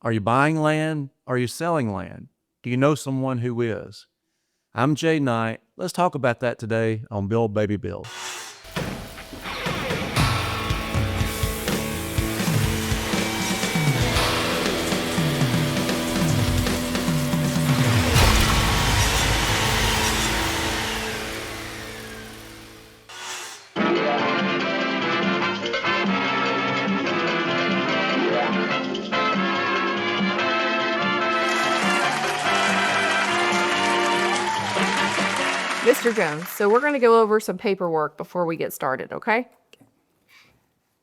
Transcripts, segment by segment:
Are you buying land? Are you selling land? Do you know someone who is? I'm Jay Knight. Let's talk about that today on Build Baby Build. Mr. Jones, so we're going to go over some paperwork before we get started, okay?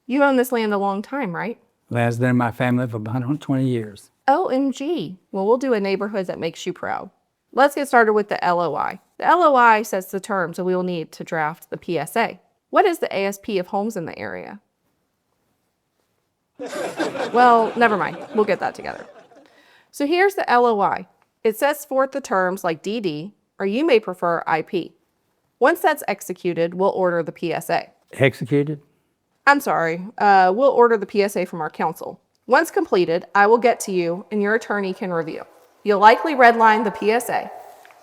You own this land a long time, right? Land's been in my family for 120 years. OMG. Well, we'll do a neighborhood that makes you proud. Let's get started with the LOI. The LOI sets the terms that we will need to draft the PSA. What is the ASP of homes in the area? Well, never mind. We'll get that together. So here's the LOI. It sets forth the terms like DD, or you may prefer IP. Once that's executed, we'll order the PSA. Executed? I'm sorry, we'll order the PSA from our counsel. Once completed, I will get to you and your attorney can review. You'll likely redline the PSA.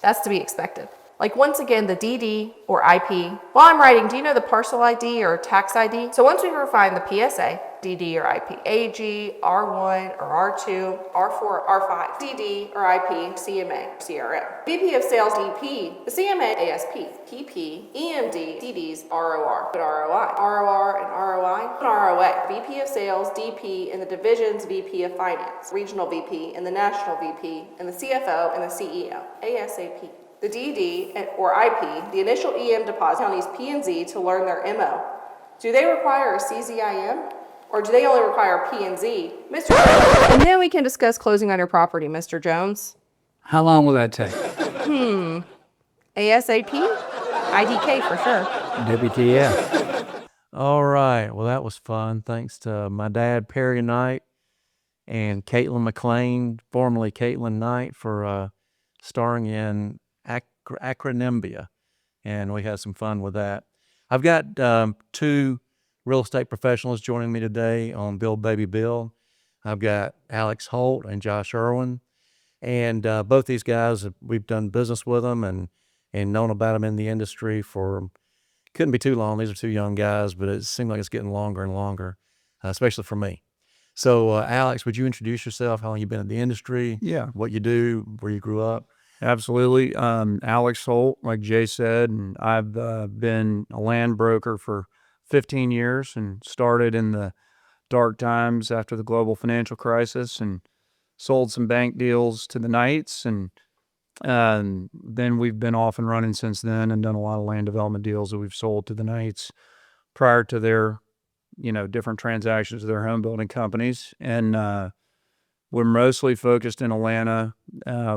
That's to be expected. Like once again, the DD or IP. While I'm writing, do you know the parcel ID or tax ID? So once we refine the PSA, DD or IP, AG, R1 or R2, R4 or R5, DD or IP, CMA, CRM. VP of Sales DP, the CMA ASP, PP, EMD, DDs, ROR, but ROI, ROR and ROI, and ROA. VP of Sales DP and the division's VP of Finance, Regional VP and the National VP, and the CFO and the CEO, ASAP. The DD or IP, the initial EM deposit, counties P and Z to learn their MO. Do they require a CZIM? Or do they only require P and Z? Mr. Jones. And then we can discuss closing on your property, Mr. Jones. How long will that take? ASAP? IDK for sure. WTF. All right. Well, that was fun. Thanks to my dad, Perry Knight, and Caitlin McLean, formerly Caitlin Knight, for starring in Acronymbia. And we had some fun with that. I've got two real estate professionals joining me today on Build Baby Build. I've got Alex Holt and Josh Irwin. And both these guys, we've done business with them and known about them in the industry for, couldn't be too long. These are two young guys, but it seems like it's getting longer and longer, especially for me. So Alex, would you introduce yourself? How long you've been in the industry? Yeah, What you do, where you grew up? absolutely. Alex Holt, like Jay said, and I've been a land broker for 15 years and started in the dark times after the global financial crisis and sold some bank deals to the Knights. And then we've been off and running since then and done a lot of land development deals that we've sold to the Knights prior to their, different transactions of their home building companies. And we're mostly focused in Atlanta.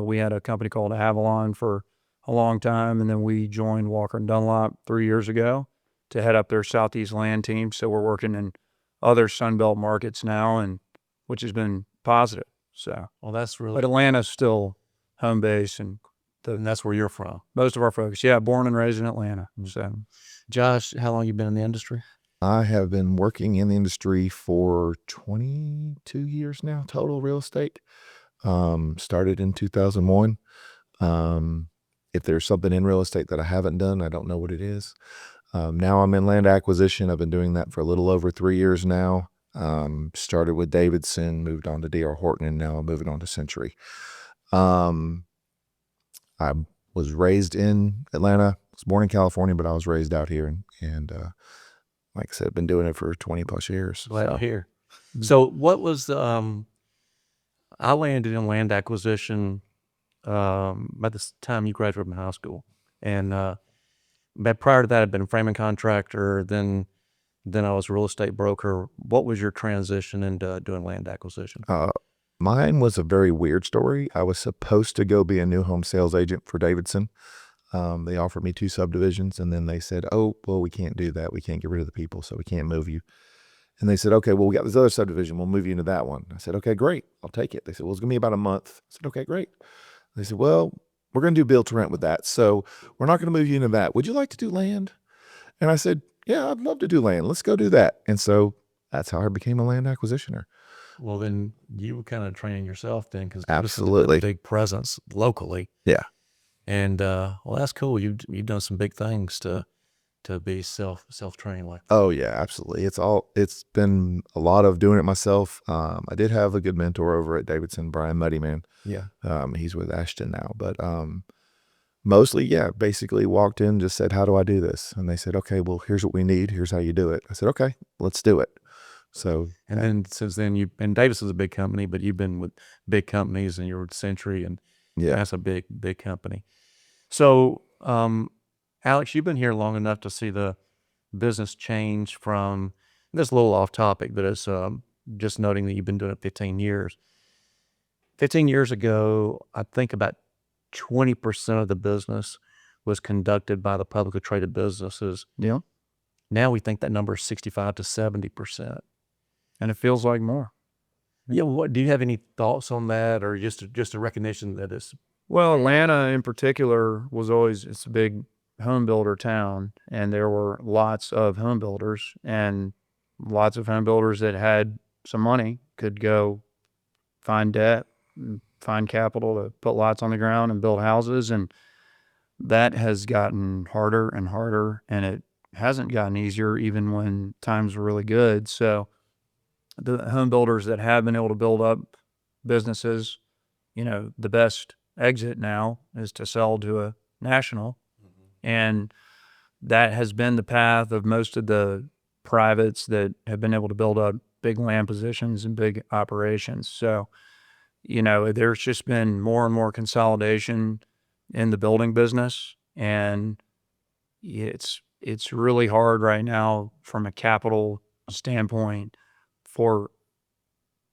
We had a company called Avalon for a long time, and then we joined Walker & Dunlop 3 years ago to head up their Southeast land team. So we're working in other Sunbelt markets now, and which has been positive. So, Well, that's really, but Atlanta's still home base, and and that's where you're from. most of our folks, born and raised in Atlanta. So, Josh, how long you been in the industry? I have been working in the industry for 22 years now, total real estate. Started in 2001. If there's something in real estate that I haven't done, I don't know what it is. Now I'm in land acquisition. I've been doing that for a little over 3 years now. Started with Davidson, moved on to D.R. Horton, and now I'm moving on to Century. I was raised in Atlanta. I was born in California, but I was raised out here. And like I said, I've been doing it for 20 plus years. Glad to So, hear. So what was the, I landed in land acquisition by the time you graduated from high school. And but prior to that, I'd been a framing contractor, then I was a real estate broker. What was your transition into doing land acquisition? Mine was a very weird story. I was supposed to go be a new home sales agent for Davidson. They offered me 2 subdivisions, and then they said, "Oh, well, we can't do that. We can't get rid of the people, so we can't move you." And they said, "Okay, well, we got this other subdivision. We'll move you into that one." I said, "Okay, great. I'll take it." They said, "Well, it's going to be about a month." I said, "Okay, great." They said, "Well, we're going to do build to rent with that, so we're not going to move you into that. Would you like to do land?" And I said, "Yeah, I'd love to do land. Let's go do that." And so that's how I became a land acquisitioner. Well, then you were kind of training yourself then, because Absolutely. a big presence locally. Yeah. And well, that's cool. You've done some big things to be self trained like that. Oh yeah, absolutely. It's been a lot of doing it myself. I did have a good mentor over at Davidson, Brian Muddyman. Yeah. He's with Ashton now, but mostly, yeah, basically walked in, just said, how do I do this? And they said, okay, well, here's what we need. Here's how you do it. I said, okay, let's do it. So, And then since then, and Davis is a big company, but you've been with big companies, and you're with Century, and yeah, that's a big company. So, Alex, you've been here long enough to see the business change from, this is a little off topic, but it's just noting that you've been doing it 15 years. 15 years ago, I think about 20% of the business was conducted by the publicly traded businesses. Yeah. Now we think that number is 65 to 70%. And it feels like more. Yeah, what do you have any thoughts on that, or just a recognition that it's Well, Atlanta in particular it's a big home builder town, and there were lots of home builders, and lots of home builders that had some money could go find debt, and find capital to put lots on the ground and build houses. And that has gotten harder and harder, and it hasn't gotten easier even when times were really good. So the home builders that have been able to build up businesses, the best exit now is to sell to a national. And that has been the path of most of the privates that have been able to build up big land positions and big operations. So, there's just been more and more consolidation in the building business, and it's really hard right now from a capital standpoint for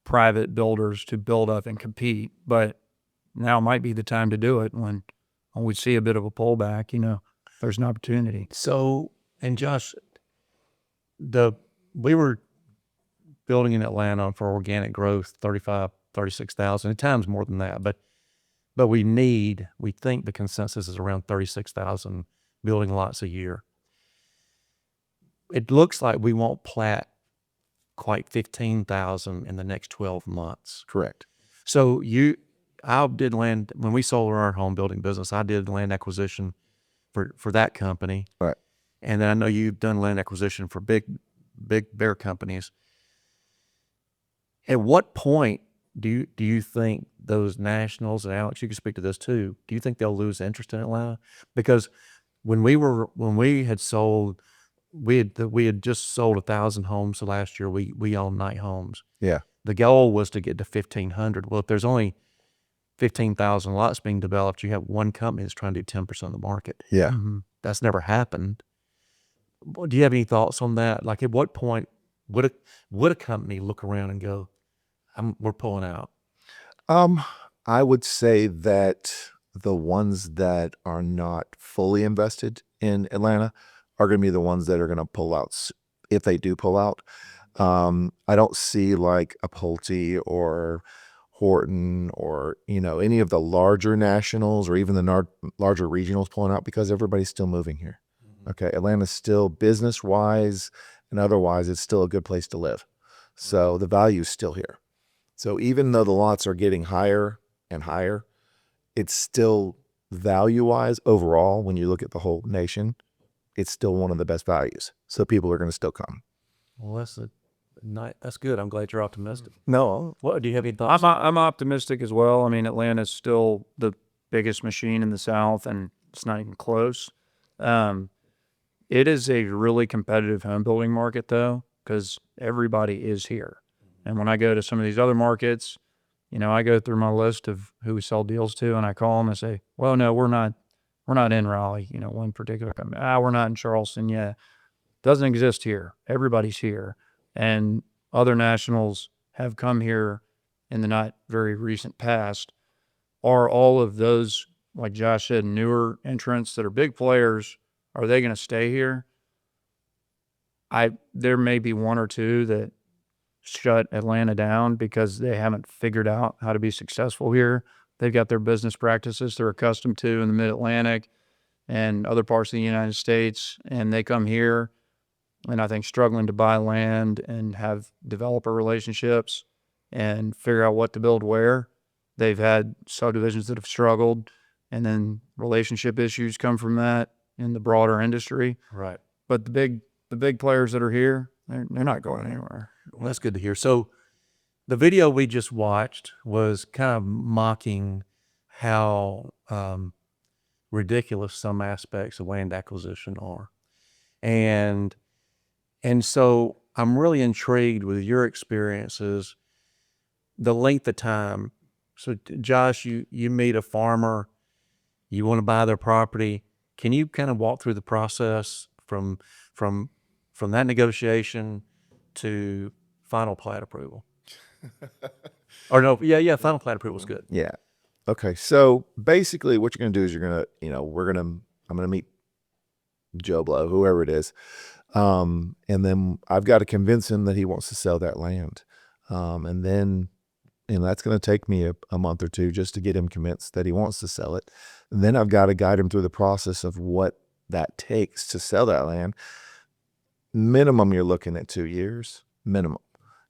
private builders to build up and compete. But now might be the time to do it when we see a bit of a pullback. There's an opportunity. so. And Josh, we were building in Atlanta for organic growth, 35, 36,000, at times more than that, but we think the consensus is around 36,000 building lots a year. It looks like we won't plat quite 15,000 in the next 12 months. correct. So I did land, when we sold our home building business, I did land acquisition for that company. Right. And then I know you've done land acquisition for big bear companies. At what point do you think those nationals, and Alex, you can speak to this too, do you think they'll lose interest in Atlanta? Because when we had sold, we had just sold 1,000 homes. So last year we owned Night Homes. Yeah. The goal was to get to 1,500. Well, if there's only 15,000 lots being developed, you have one company that's trying to do 10% of the market. Yeah. Mm-hmm. That's never happened. Well, do you have any thoughts on that? Like, at what point would a company look around and go, we're pulling out? I would say that the ones that are not fully invested in Atlanta are going to be the ones that are going to pull out if they do pull out. I don't see like a Pulte or Horton or, any of the larger nationals or even the larger regionals pulling out, because everybody's still moving here. Okay. Atlanta's still business wise and otherwise, it's still a good place to live. So the value is still here. So even though the lots are getting higher and higher, it's still value-wise overall, when you look at the whole nation, it's still one of the best values. So people are going to still come. Well, that's good. I'm glad you're optimistic. No, What do you have any thoughts? I'm optimistic as well. I mean, Atlanta's still the biggest machine in the South, and it's not even close. It is a really competitive home building market, though, because everybody is here. And when I go to some of these other markets, I go through my list of who we sell deals to, and I call them and say, well, no, we're not in Raleigh, one particular company. We're not in Charleston yet. Doesn't exist here. Everybody's here. And other nationals have come here in the not very recent past. Are all of those, like Josh said, newer entrants that are big players, are they going to stay here? There may be one or two that shut Atlanta down because they haven't figured out how to be successful here. They've got their business practices they're accustomed to in the Mid-Atlantic and other parts of the United States, and they come here and I think struggling to buy land and have developer relationships, and figure out what to build where. They've had subdivisions that have struggled, and then relationship issues come from that in the broader industry. Right. But the big players that are here, they're not going anywhere. Well, that's good to hear. So the video we just watched was kind of mocking how ridiculous some aspects of land acquisition are. And so I'm really intrigued with your experiences, the length of time. So Josh, you meet a farmer, you want to buy their property. Can you kind of walk through the process from that negotiation to final plat approval? Or no, yeah, final plat approval is good. Yeah. Okay. So basically what you're going to do is you're going to, I'm going to meet Joe Blow, whoever it is. And then I've got to convince him that he wants to sell that land. And then, that's going to take me a month or two just to get him convinced that he wants to sell it. And then I've got to guide him through the process of what that takes to sell that land. Minimum, you're looking at 2 years, minimum.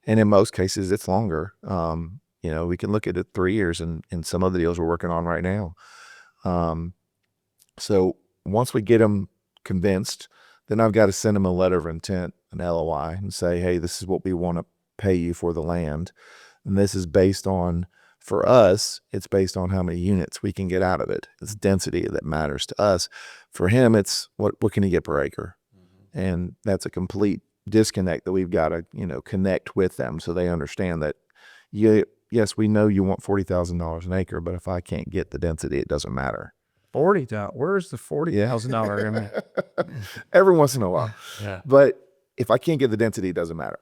And in most cases, it's longer. We can look at it 3 years in some of the deals we're working on right now. So once we get them convinced, then I've got to send them a letter of intent, an LOI, and say, hey, this is what we want to pay you for the land. And this is based on, for us, it's based on how many units we can get out of it. It's density that matters to us. For him, it's what can he get per acre? Mm-hmm. And that's a complete disconnect that we've got to, connect with them so they understand that, yes, we know you want $40,000 an acre, but if I can't get the density, it doesn't matter. $40,000. Where's the $40,000? Every once in a while. Yeah. But if I can't get the density, it doesn't matter.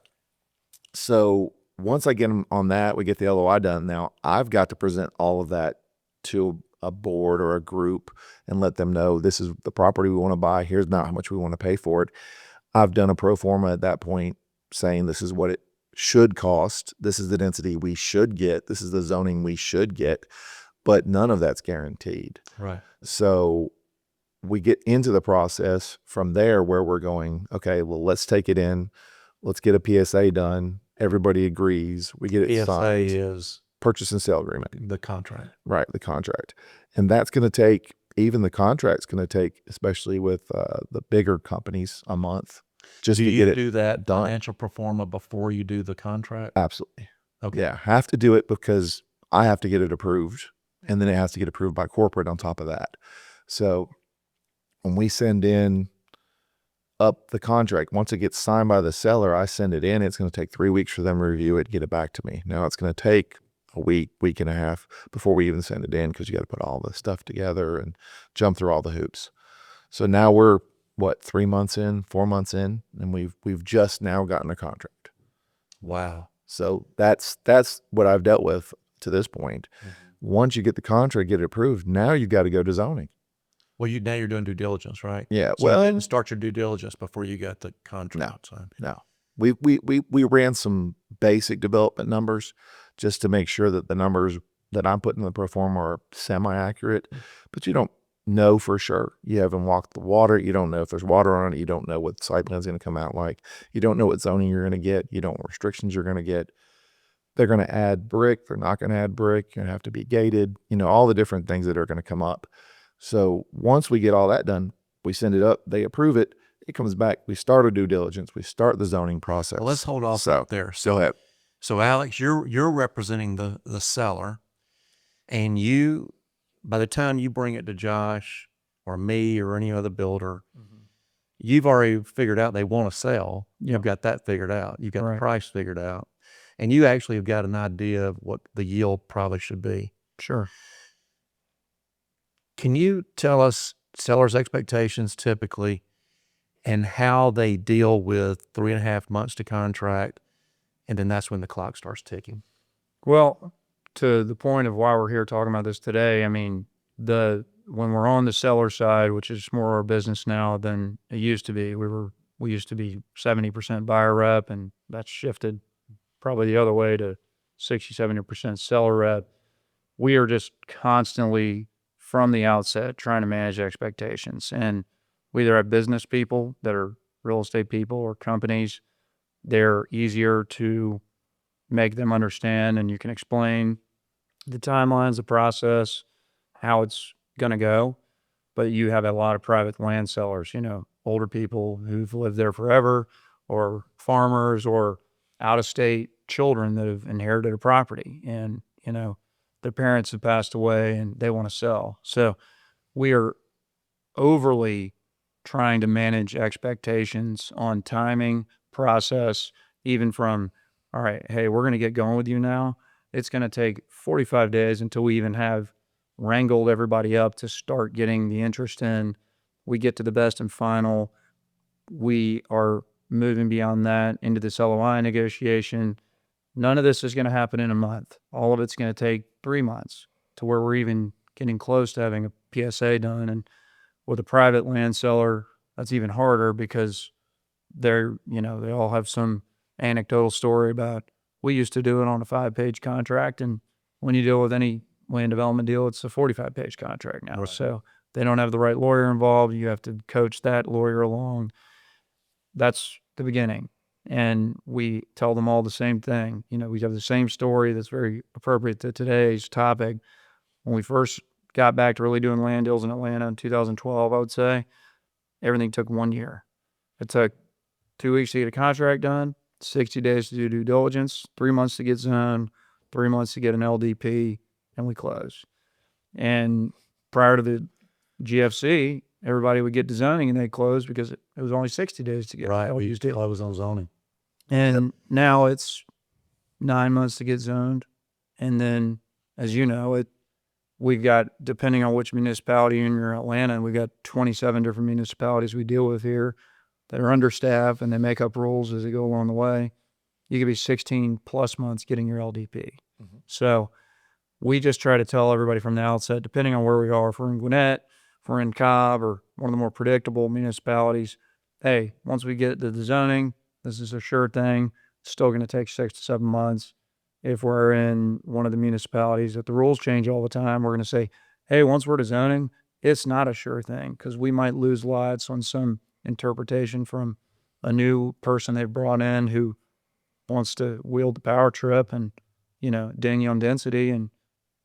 So once I get them on that, we get the LOI done. Now I've got to present all of that to a board or a group and let them know this is the property we want to buy. Here's not how much we want to pay for it. I've done a pro forma at that point saying this is what it should cost. This is the density we should get. This is the zoning we should get. But none of that's guaranteed. Right. So we get into the process from there where we're going, okay, well, let's take it in. Let's get a PSA done. Everybody agrees. We get it PSA signed. is Purchase and sale agreement. the contract. Right, the contract. And that's going to take, even the contract's going to take, especially with the bigger companies, a month just Do to you get it do that done. financial pro forma before you do the contract? Absolutely. Okay. Yeah, have to do it because I have to get it approved, and then it has to get approved by corporate on top of that. So when we send in up the contract, once it gets signed by the seller, I send it in. It's going to take 3 weeks for them to review it, get it back to me. Now it's going to take a week and a half before we even send it in because you got to put all the stuff together and jump through all the hoops. So now we're 3 months in, 4 months in, and we've just now gotten a contract. Wow. So that's what I've dealt with to this point. Mm-hmm. Once you get the contract, get it approved, now you've got to go to zoning. Well, now you're doing due diligence, right? Yeah. So well, you didn't start your due diligence before you got the contract signed. No. We ran some basic development numbers just to make sure that the numbers that I'm putting in the pro forma are semi-accurate, but you don't know for sure. You haven't walked the water. You don't know if there's water on it. You don't know what the site plan's going to come out like. You don't know what zoning you're going to get. You don't know what restrictions you're going to get. They're going to add brick. They're not going to add brick. You're going to have to be gated, all the different things that are going to come up. So once we get all that done, we send it up, they approve it, it comes back, we start a due diligence, we start the zoning process. Well, let's hold off there. Go ahead. So Alex, you're representing the seller, and you, by the time you bring it to Josh or me or any other builder, mm-hmm. you've already figured out they want to sell. You've got that figured out. You've got the price figured out. And you actually have got an idea of what the yield probably should be. Sure. Can you tell us sellers' expectations typically and how they deal with 3.5 months to contract, and then that's when the clock starts ticking? Well, to the point of why we're here talking about this today, I mean, when we're on the seller side, which is more our business now than it used to be, we used to be 70% buyer rep, and that's shifted probably the other way to 60-70% seller rep. We are just constantly from the outset trying to manage expectations, and we either have business people that are real estate people or companies. They're easier to make them understand, and you can explain the timelines, the process, how it's going to go. But you have a lot of private land sellers, older people who've lived there forever, or farmers, or out of state children that have inherited a property, and, their parents have passed away and they want to sell. So we are overly trying to manage expectations on timing, process, even from, all right, hey, we're going to get going with you now. It's going to take 45 days until we even have wrangled everybody up to start getting the interest in. We get to the best and final. We are moving beyond that into this LOI negotiation. None of this is going to happen in a month. All of it's going to take 3 months to where we're even getting close to having a PSA done. And with a private land seller, that's even harder because they're, they all have some anecdotal story about, we used to do it on a 5-page contract. And when you deal with any land development deal, it's a 45-page contract now. Right. So they don't have the right lawyer involved. You have to coach that lawyer along. That's the beginning. And we tell them all the same thing. We have the same story that's very appropriate to today's topic. When we first got back to really doing land deals in Atlanta in 2012, I would say, everything took 1 year. It took 2 weeks to get a contract done, 60 days to do due diligence, 3 months to get zoned, 3 months to get an LDP, and we closed. And prior to the GFC, everybody would get to zoning and they'd close because it was only 60 days to get Right. We used to close on zoning. And now it's 9 months to get zoned. And then, as you know, we've got, depending on which municipality in your Atlanta, we've got 27 different municipalities we deal with here that are understaffed and they make up rules as they go along the way. You could be 16 plus months getting your LDP. Mm-hmm. So we just try to tell everybody from the outset, depending on where we are, if we're in Gwinnett, if we're in Cobb, or one of the more predictable municipalities, hey, once we get to the zoning, this is a sure thing. It's still going to take 6 to 7 months. If we're in one of the municipalities that the rules change all the time, we're going to say, hey, once we're to zoning, it's not a sure thing because we might lose lots on some interpretation from a new person they've brought in who wants to wield the power trip and, ding you on density, and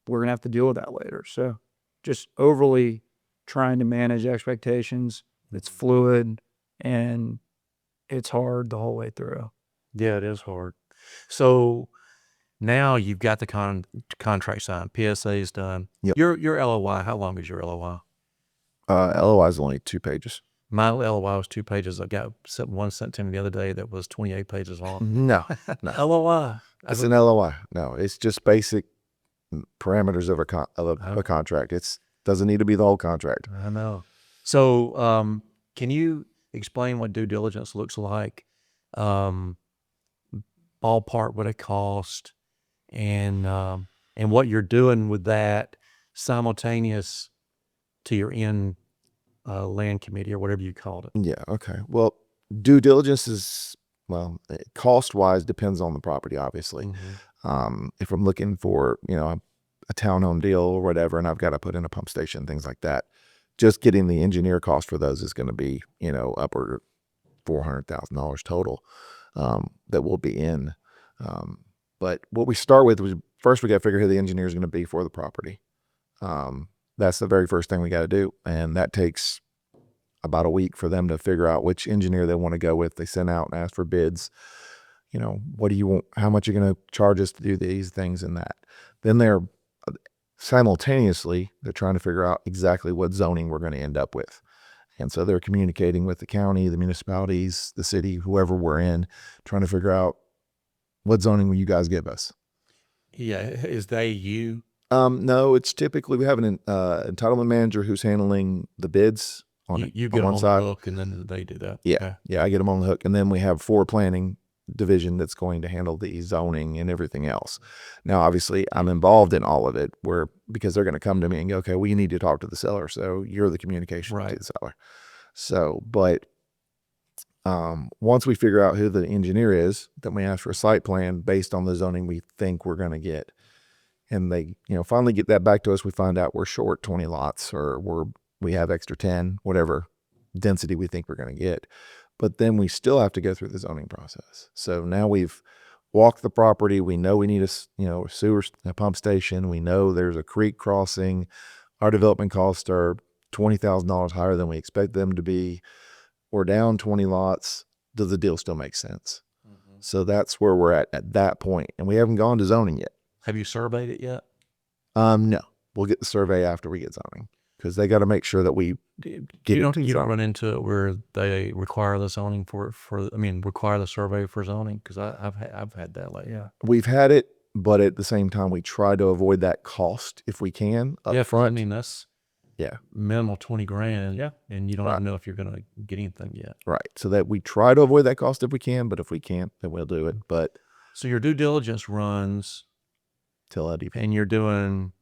we're going to have to deal with that later. So just overly trying to manage expectations. It's fluid and it's hard the whole way through. Yeah, it is hard. So now you've got the contract signed, PSA is done. Yep. Your LOI, how long is your LOI? LOI is only 2 pages. My LOI was 2 pages. I got one sent to me the other day that was 28 pages long. No. LOI. It's an LOI. No, it's just basic parameters of a contract. It doesn't need to be the whole contract. I know. So can you explain what due diligence looks like? Ballpark what it cost, and what you're doing with that simultaneous to your end land committee or whatever you called it. Yeah. Okay. Well, due diligence is, cost wise depends on the property, obviously. Mm-hmm. If I'm looking for, a townhome deal or whatever, and I've got to put in a pump station, things like that, just getting the engineer cost for those is going to be, upward of $400,000 total that will be in. But what we start with was, first we got to figure who the engineer is going to be for the property. That's the very first thing we got to do. And that takes about a week for them to figure out which engineer they want to go with. They send out and ask for bids. What do you want? How much are you going to charge us to do these things and that? Then they're simultaneously trying to figure out exactly what zoning we're going to end up with. And so they're communicating with the county, the municipalities, the city, whoever we're in, trying to figure out what zoning will you guys give us. Yeah. Is they you? No, it's typically we have an entitlement manager who's handling the bids You get on one on side. the hook and then they do that. Yeah, Okay. yeah, I get them on the hook, and then we have forward planning division that's going to handle the zoning and everything else. Now, obviously, I'm involved in all of it, because they're going to come to me and go, okay, well, you need to talk to the seller, so you're the communication Right. to the seller. So, but once we figure out who the engineer is, then we ask for a site plan based on the zoning we think we're going to get. And they, finally get that back to us. We find out we're short 20 lots, or we have extra 10, whatever density we think we're going to get. But then we still have to go through the zoning process. So now we've walk the property. We know we need a sewer a pump station. We know there's a creek crossing. Our development costs are $20,000 higher than we expect them to be. We're down 20 lots. Does the deal still make sense? So that's where we're at that point, and we haven't gone to zoning yet. Have you surveyed it yet? No, we'll get the survey after we get zoning, because they got to make sure that we get You don't run into it where they require the zoning require the survey for zoning? Because I've had that lately. Yeah. We've had it, but at the same time, we try to avoid that cost if we can up I front. mean, that's Yeah, minimal 20 grand. Yeah. And you don't Right. even know if you're going to get anything yet. right. So that we try to avoid that cost if we can, but if we can't, then we'll do it. But So your due diligence runs till LDP. and you're doing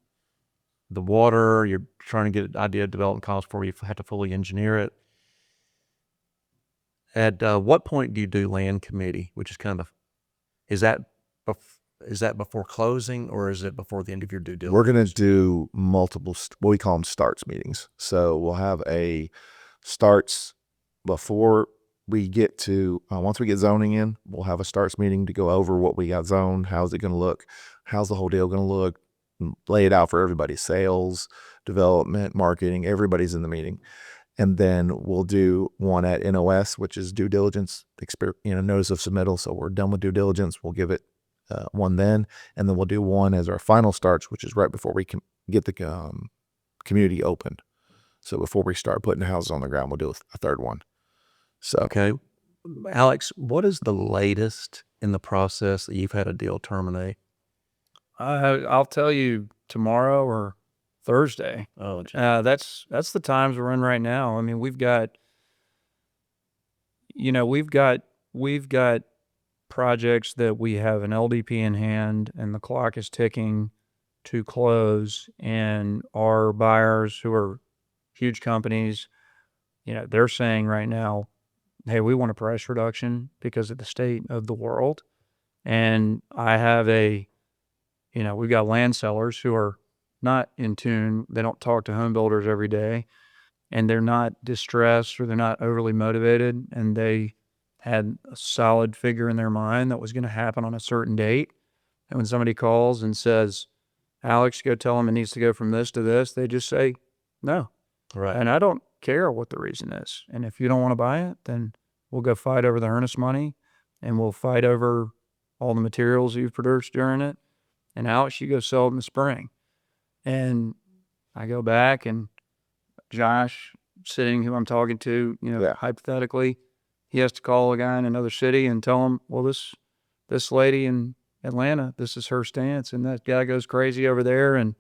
the water, you're trying to get an idea of development costs before you have to fully engineer it. At what point do you do land committee, which is kind of, is that before closing or is it before the end of your due diligence? We're going to do multiple, what we call them starts meetings. So we'll have a starts before we get to, once we get zoning in, we'll have a starts meeting to go over what we got zoned. How's it going to look? How's the whole deal going to look? Lay it out for everybody, sales, development, marketing, everybody's in the meeting. And then we'll do one at NOS, which is due diligence, notice of submittal. So we're done with due diligence. We'll give it one then, and then we'll do one as our final starts, which is right before we can get the community opened. So before we start putting houses on the ground, we'll do a third one. So Okay. Alex, what is the latest in the process that you've had a deal terminate? I'll tell you tomorrow or Thursday. Oh, That's the times we're in right now. I mean, we've got projects that we have an LDP in hand, and the clock is ticking to close. And our buyers, who are huge companies, they're saying right now, "Hey, we want a price reduction because of the state of the world." And I have we've got land sellers who are not in tune. They don't talk to home builders every day, and they're not distressed or they're not overly motivated. And they had a solid figure in their mind that was going to happen on a certain date. And when somebody calls and says, "Alex, go tell them it needs to go from this to this," they just say, "No." right. And I don't care what the reason is. And if you don't want to buy it, then we'll go fight over the earnest money, and we'll fight over all the materials you've produced during it. And Alex, you go sell it in the spring. And I go back, and Josh, who I'm talking to, Yeah. hypothetically, he has to call a guy in another city and tell him, "Well, this lady in Atlanta, this is her stance, and that guy goes crazy over there, and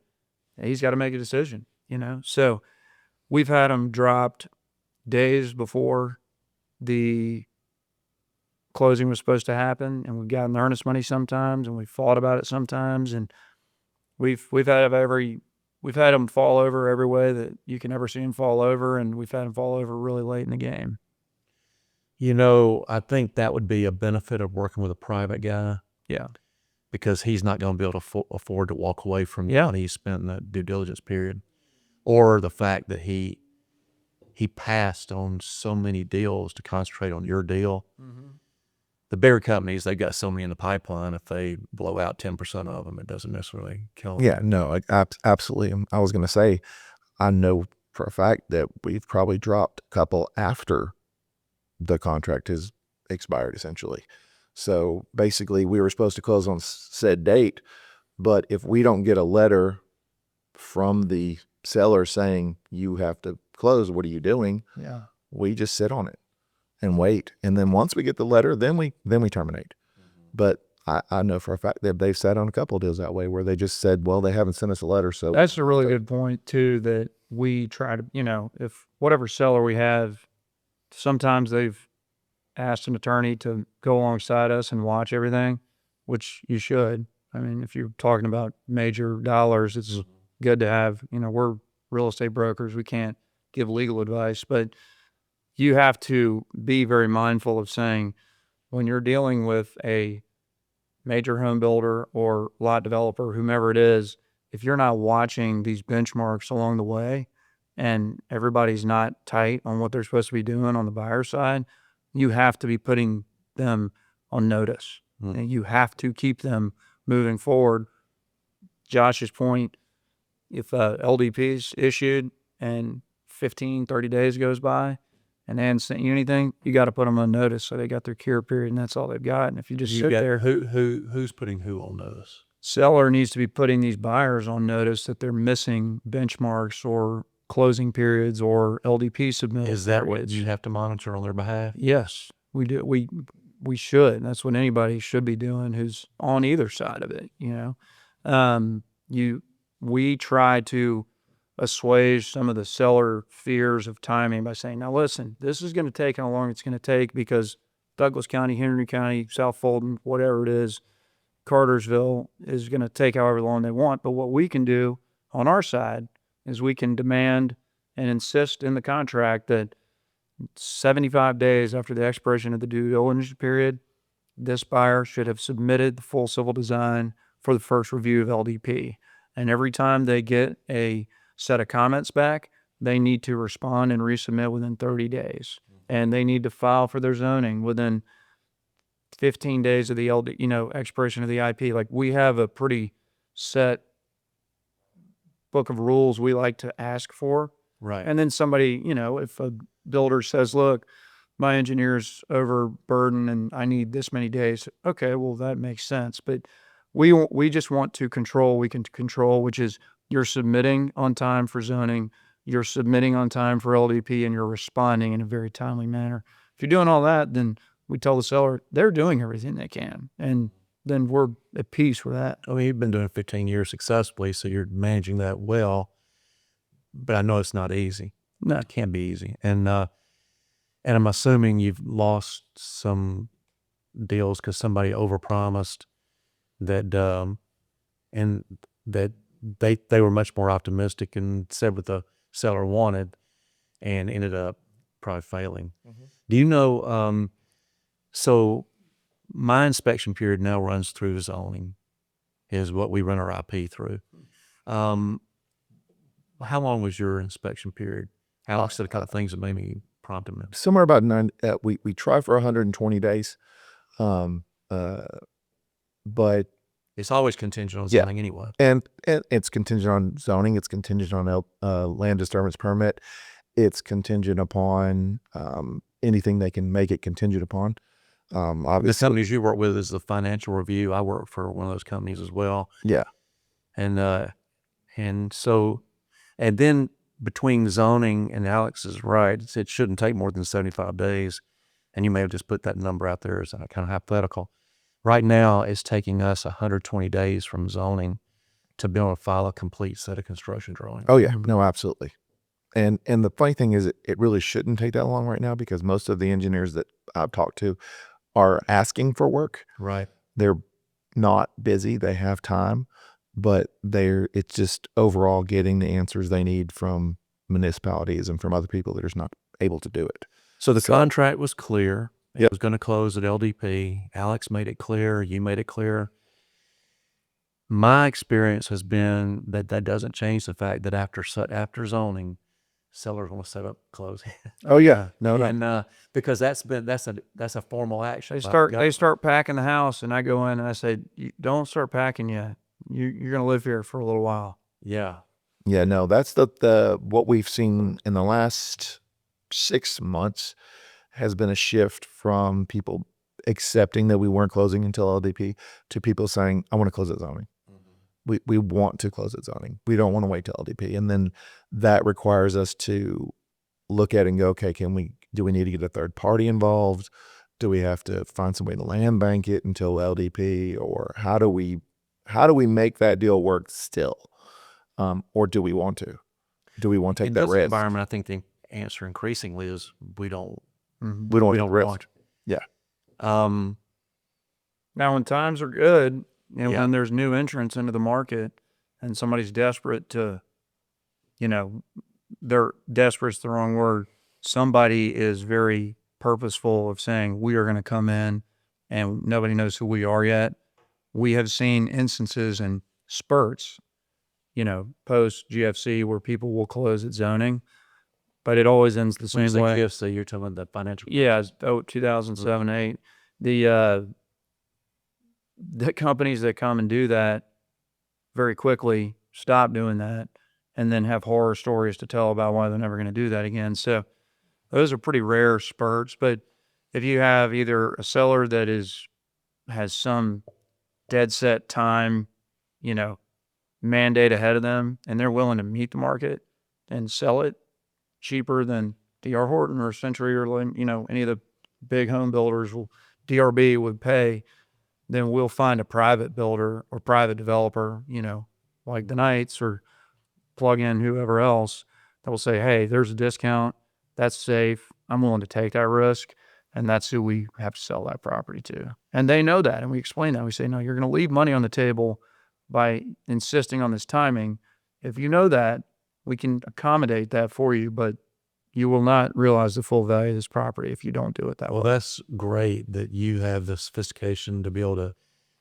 he's got to make a decision." So we've had them dropped days before the closing was supposed to happen, and we've gotten the earnest money sometimes, and we've fought about it sometimes, and we've had them fall over every way that you can ever see them fall over, and we've had them fall over really late in the game. I think that would be a benefit of working with a private guy. Yeah. Because he's not going to be able to afford to walk away from the Yeah. money he spent in that due diligence period, or the fact that he passed on so many deals to concentrate on your deal. Mm-hmm. The bigger companies, they've got so many in the pipeline. If they blow out 10% of them, it doesn't necessarily kill them. Yeah, no, absolutely. I was going to say, I know for a fact that we've probably dropped a couple after the contract has expired, essentially. So basically, we were supposed to close on said date, but if we don't get a letter from the seller saying you have to close, what are you doing? Yeah. We just sit on it and wait. And then once we get the letter, then we terminate. But I know for a fact that they've sat on a couple of deals that way where they just said, well, they haven't sent us a letter. So That's a really good point too, that we try to, if whatever seller we have, sometimes they've asked an attorney to go alongside us and watch everything, which you should. I mean, if you're talking about major dollars, it's good to have, we're real estate brokers. We can't give legal advice, but you have to be very mindful of saying, when you're dealing with a major home builder or lot developer, whomever it is, if you're not watching these benchmarks along the way and everybody's not tight on what they're supposed to be doing on the buyer side, you have to be putting them on notice. And you have to keep them moving forward. Josh's point, if LDP is issued and 15, 30 days goes by and they hadn't sent you anything, you got to put them on notice. So they got their cure period and that's all they've got. And if you just sit there, Who's putting who on notice? seller needs to be putting these buyers on notice that they're missing benchmarks or closing periods or LDP submittals. Is that what periods. you have to monitor on their behalf? Yes, we do. We should. That's what anybody should be doing who's on either side of it. We try to assuage some of the seller fears of timing by saying, now listen, this is going to take how long it's going to take because Douglas County, Henry County, South Fulton, whatever it is, Cartersville is going to take however long they want. But what we can do on our side is we can demand and insist in the contract that 75 days after the expiration of the due diligence period, this buyer should have submitted the full civil design for the first review of LDP. And every time they get a set of comments back, they need to respond and resubmit within 30 days. And they need to file for their zoning within 15 days of the expiration of the IP. Like, we have a pretty set book of rules we like to ask for. Right. And then somebody, if a builder says, look, my engineer's overburdened and I need this many days. Okay, well, that makes sense. But we just want to control, we can control, which is you're submitting on time for zoning, you're submitting on time for LDP, and you're responding in a very timely manner. If you're doing all that, then we tell the seller they're doing everything they can. And then we're at peace with that. I mean, you've been doing it 15 years successfully, so you're managing that well. But I know it's not easy. No, it can't be easy. And I'm assuming you've lost some deals because somebody overpromised that, and that they were much more optimistic and said what the seller wanted, and ended up probably failing. Do you know? So my inspection period now runs through zoning, is what we run our IP through. How long was your inspection period? Alex said the kind of things that made me prompt him. Somewhere about 9. We try for 120 days, but It's always contingent on Yeah. zoning anyway. and it's contingent on zoning. It's contingent on land disturbance permit. It's contingent upon anything they can make it contingent upon. The Obviously, companies you work with is the Financial Review. I work for one of those companies as well. yeah. And so, and then between zoning, and Alex is right, it shouldn't take more than 75 days. And you may have just put that number out there as a kind of hypothetical. Right now, it's taking us 120 days from zoning to be able to file a complete set of construction drawings. Oh yeah, no, absolutely. And the funny thing is, it really shouldn't take that long right now because most of the engineers that I've talked to are asking for work. Right. They're not busy. They have time, but it's just overall getting the answers they need from municipalities and from other people that are just not able to do it. So the contract was clear. It Yep. was going to close at LDP. Alex made it clear. You made it clear. My experience has been that doesn't change the fact that after zoning, sellers want to set up closing. Oh yeah, no. And because that's a formal action. They start packing the house, and I go in and I say, don't start packing yet. You're going to live here for a little while. Yeah. Yeah, no, that's the what we've seen in the last 6 months has been a shift from people accepting that we weren't closing until LDP to people saying, I want to close at zoning. We want to close at zoning. We don't want to wait till LDP. And then that requires us to look at it and go, okay, do we need to get a third party involved? Do we have to find some way to land bank it until LDP? Or how do we make that deal work still? Or do we want to? Do we want to take In that this risk? environment, I think the answer increasingly is we don't We don't risk. want. Yeah. Now, when times are good, Yeah. when there's new entrants into the market and somebody's desperate to, they're desperate's the wrong word. Somebody is very purposeful of saying, we are going to come in and nobody knows who we are yet. We have seen instances in spurts, post GFC where people will close at zoning, but it always ends the When same you say way. GFC, you're talking about the financial. Yeah, 2007, 8. the companies that come and do that very quickly stop doing that and then have horror stories to tell about why they're never going to do that again. So those are pretty rare spurts. But if you have either a seller that has some dead set time, mandate ahead of them, and they're willing to meet the market and sell it cheaper than D.R. Horton or Century or, any of the big home builders DRB would pay, then we'll find a private builder or private developer, like the Knights or plug in whoever else that will say, hey, there's a discount. That's safe. I'm willing to take that risk. And that's who we have to sell that property to. And they know that. And we explain that. We say, no, you're going to leave money on the table by insisting on this timing. If you know that, we can accommodate that for you, but you will not realize the full value of this property if you don't do it that Well, way. that's great that you have the sophistication to be able to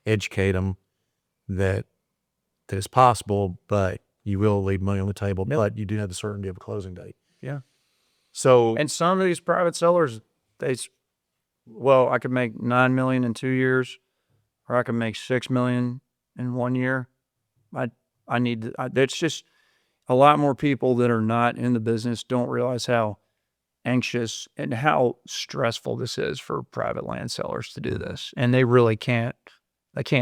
educate them that it's possible, but you will leave money on the table, but you do have the certainty of a closing date. Yeah. So, And some of these private sellers, I could make $9 million in 2 years, or I could make $6 million in 1 year. It's just a lot more people that are not in the business don't realize how anxious and how stressful this is for private land sellers to do this. And they really can't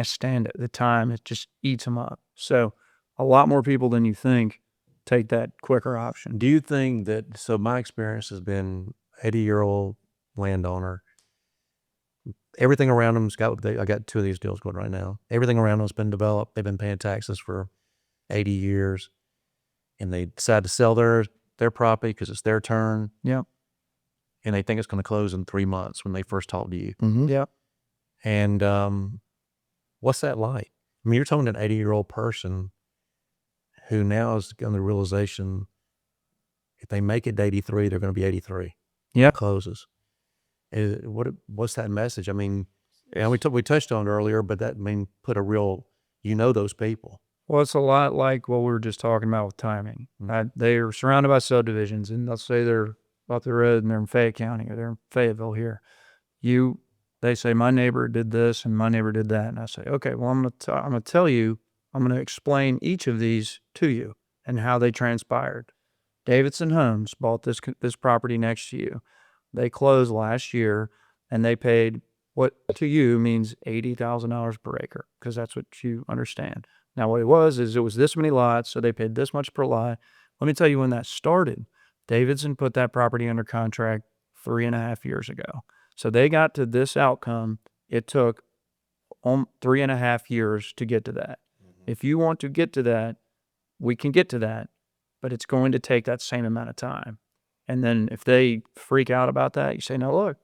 stand it. The time, it just eats them up. So a lot more people than you think take that quicker option. do you think that, so my experience has been 80-year-old landowner. Everything around them's I got 2 of these deals going right now. Everything around them's been developed. They've been paying taxes for 80 years. And they decide to sell their property because it's their turn. Yeah. And they think it's going to close in 3 months when they first talk to you. Mm-hmm. Yeah. And what's that like? I mean, you're talking to an 80-year-old person who now is on the realization if they make it to 83, they're going to be 83. Yeah. Closes. What's that message? I mean, we touched on it earlier, but put a real, those people. Well, it's a lot like what we were just talking about with timing. They are surrounded by subdivisions, and let's say they're up the road and they're in Fayette County or they're in Fayetteville here. They say, my neighbor did this and my neighbor did that. And I say, okay, well, I'm going to tell you, I'm going to explain each of these to you and how they transpired. Davidson Homes bought this property next to you. They closed last year and they paid what to you means $80,000 per acre, because that's what you understand. Now, what it was this many lots, so they paid this much per lot. Let me tell you when that started. Davidson put that property under contract 3.5 years ago. So they got to this outcome. It took 3.5 years to get to that. Mm-hmm. If you want to get to that, we can get to that, but it's going to take that same amount of time. And then if they freak out about that, you say, no, look,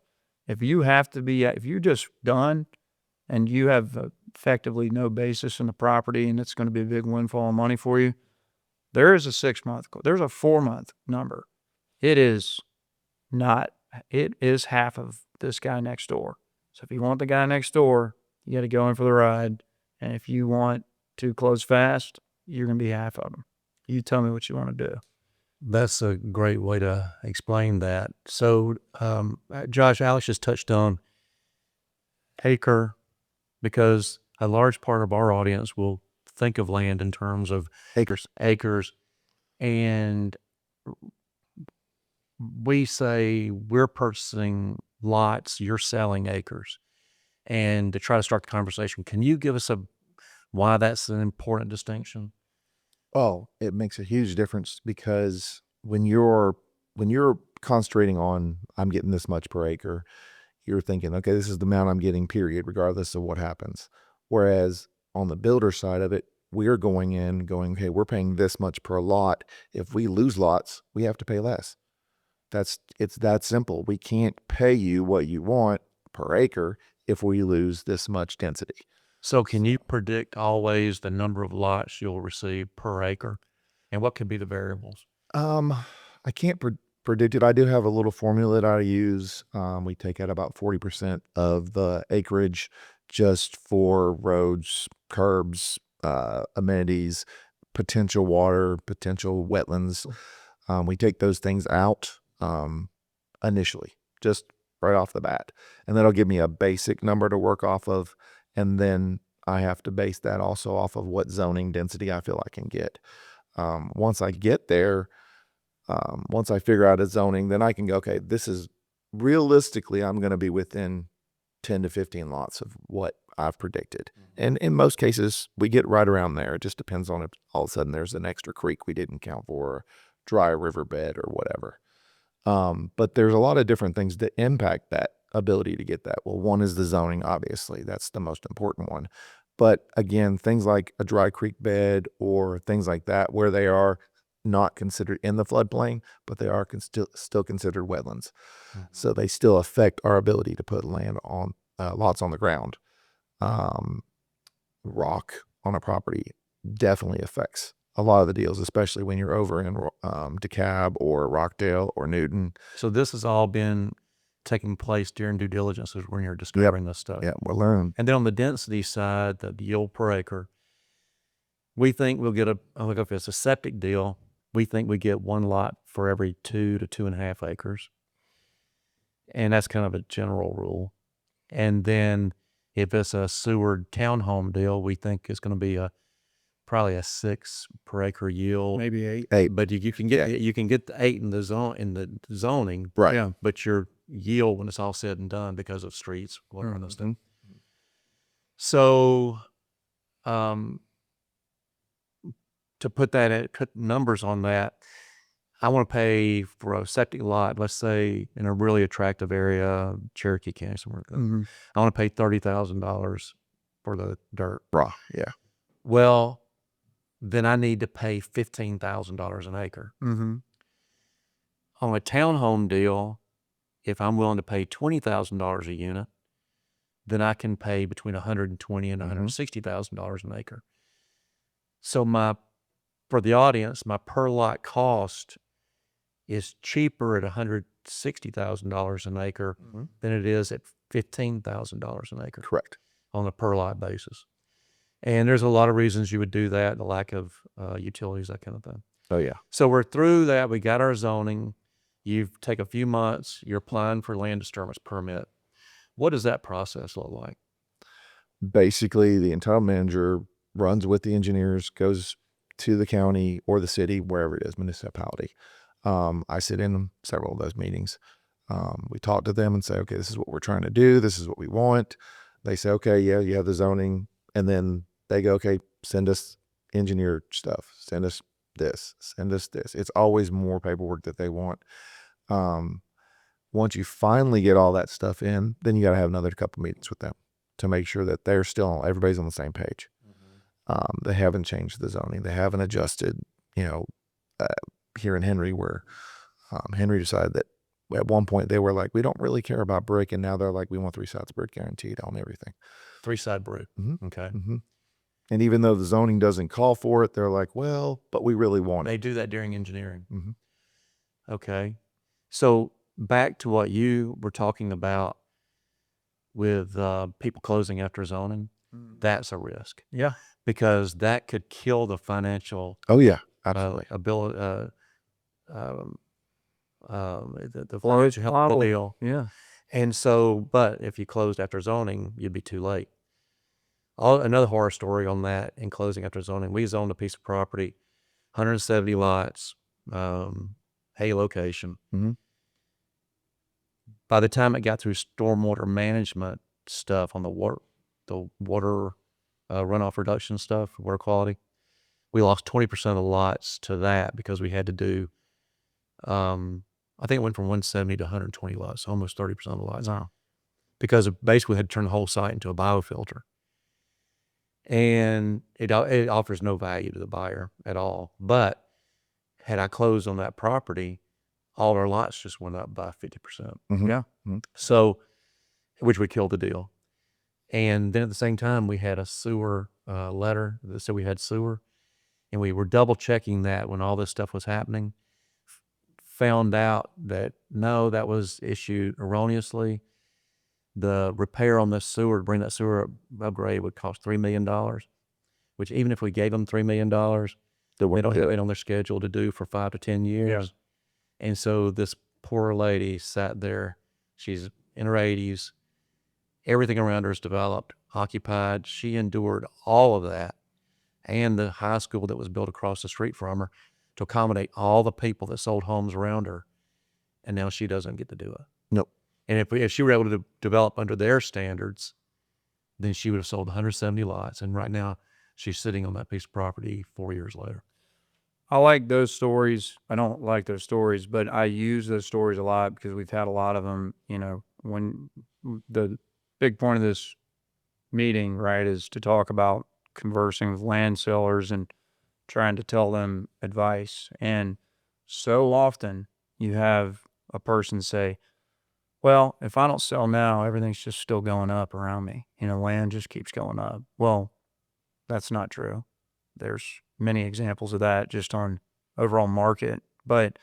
if you're just done and you have effectively no basis in the property and it's going to be a big windfall of money for you, there's a 4-month number. It is half of this guy next door. So if you want the guy next door, you got to go in for the ride. And if you want to close fast, you're going to be half of them. You tell me what you want to do. That's a great way to explain that. So, Josh, Alex just touched on acre, because a large part of our audience will think of land in terms of acres. And we say we're purchasing lots, you're selling acres. And to try to start the conversation, can you give us why that's an important distinction? Oh, it makes a huge difference, because when you're concentrating on, I'm getting this much per acre, you're thinking, okay, this is the amount I'm getting, period, regardless of what happens. Whereas on the builder side of it, we're going, okay, we're paying this much per lot. If we lose lots, we have to pay less. It's that simple. We can't pay you what you want per acre if we lose this much density. So can you predict always the number of lots you'll receive per acre? And what could be the variables? I can't predict it. I do have a little formula that I use. We take out about 40% of the acreage just for roads, curbs, amenities, potential water, potential wetlands. We take those things out initially, just right off the bat. And that'll give me a basic number to work off of. And then I have to base that also off of what zoning density I feel I can get. Once I get there, once I figure out a zoning, then I can go, okay, this is realistically, I'm going to be within 10 to 15 lots of what I've predicted. And in most cases, we get right around there. It just depends on if all of a sudden there's an extra creek we didn't count for, or dry riverbed or whatever. But there's a lot of different things that impact that ability to get that. Well, one is the zoning, obviously. That's the most important one. But again, things like a dry creek bed or things like that, where they are not considered in the floodplain, but they are still considered wetlands. So they still affect our ability to put land on lots on the ground. Rock on a property definitely affects a lot of the deals, especially when you're over in DeKalb or Rockdale or Newton. So this has all been taking place during due diligence when you're discovering this stuff. Yeah, we're learning. And then on the density side, the yield per acre, we think we'll get look, if it's a septic deal, we think we get one lot for every 2 to 2.5 acres. And that's kind of a general rule. And then if it's a sewered townhome deal, we think it's going to be probably a 6 per acre yield. Maybe 8. But you can get the 8 in the zoning, Right. Yeah. but your yield when it's all said and done because of streets, whatever those things. So, to put numbers on that, I want to pay for a septic lot, let's say in a really attractive area, Cherokee County, somewhere like that. I want to pay $30,000 for the dirt. Raw. Yeah. Well, then I need to pay $15,000 an acre. On a townhome deal, if I'm willing to pay $20,000 a unit, then I can pay between $120,000 and $160,000 an acre. So for the audience, my per lot cost is cheaper at $160,000 an acre than it is at $15,000 an acre. Correct. On a per lot basis. And there's a lot of reasons you would do that, the lack of utilities, that kind of thing. Oh, yeah. So we're through that. We got our zoning. You take a few months. You're applying for land disturbance permit. What does that process look like? Basically, the entitlement manager runs with the engineers, goes to the county or the city, wherever it is, municipality. I sit in several of those meetings. We talk to them and say, okay, this is what we're trying to do. This is what we want. They say, okay, yeah, you have the zoning. And then they go, okay, send us engineered stuff. Send us this. Send us this. It's always more paperwork that they want. Once you finally get all that stuff in, then you got to have another couple meetings with them to make sure that everybody's on the same page. They haven't changed the zoning. They haven't adjusted, here in Henry, where Henry decided that at one point they were like, we don't really care about brick. And now they're like, we want 3 sides brick guaranteed on everything. 3-side brick. Okay. And even though the zoning doesn't call for it, they're like, well, but we really want it. They do that during engineering. Okay. So back to what you were talking about with people closing after zoning, that's a risk. Yeah. Because that could kill the financial Oh, yeah, absolutely. ability, the financial health of the deal. Yeah. And so, but if you closed after zoning, you'd be too late. Another horror story on that in closing after zoning, we zoned a piece of property, 170 lots, hay location. By the time it got through stormwater management stuff on the water runoff reduction stuff, water quality, we lost 20% of the lots to that because we had to do, I think it went from 170 to 120 lots, almost 30% of the lots. Wow. Because basically we had to turn the whole site into a biofilter. And it offers no value to the buyer at all. But had I closed on that property, all our lots just went up by 50%. Yeah. So, which would kill the deal. And then at the same time, we had a sewer letter that said we had sewer. And we were double checking that when all this stuff was happening. Found out that no, that was issued erroneously. The repair on this sewer, to bring that sewer upgrade, would cost $3 million, which even if we gave them $3 million, they don't have it on their schedule to do for 5 to 10 years. Yeah. And so this poor lady sat there, she's in her 80s, everything around her is developed, occupied. She endured all of that and the high school that was built across the street from her to accommodate all the people that sold homes around her. And now she doesn't get to do it. Nope. And if she were able to develop under their standards, then she would have sold 170 lots. And right now, she's sitting on that piece of property 4 years later. I like those stories. I don't like those stories, but I use those stories a lot because we've had a lot of them. You know, when the big point of this meeting, right, is to talk about conversing with land sellers and trying to tell them advice. And so often you have a person say, well, if I don't sell now, everything's just still going up around me. You know, land just keeps going up. Well, that's not true. There's many examples of that just on overall market. But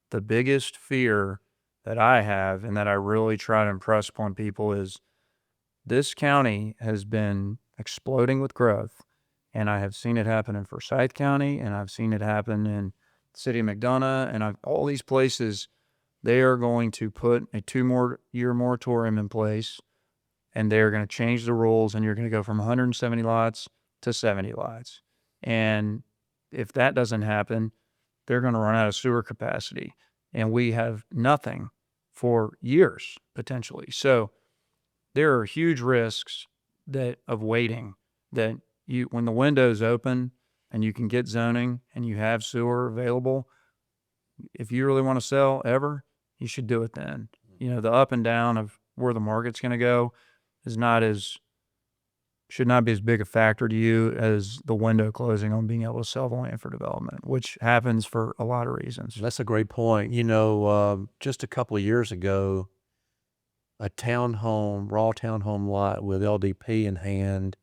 the biggest fear that I have and that I really try to impress upon people is this county has been exploding with growth. And I have seen it happen in Forsyth County, and I've seen it happen in the city of McDonough, and all these places. They are going to put a 2-year moratorium in place, and they're going to change the rules, and you're going to go from 170 lots to 70 lots. And if that doesn't happen, they're going to run out of sewer capacity, and we have nothing for years potentially. So there are huge risks of waiting, that when the window's open and you can get zoning and you have sewer available, if you really want to sell ever, you should do it then. You know, the up and down of where the market's going to go should not be as big a factor to you as the window closing on being able to sell the land for development, which happens for a lot of reasons. That's a great point. You know, just a couple of years ago, a raw townhome lot with LDP in hand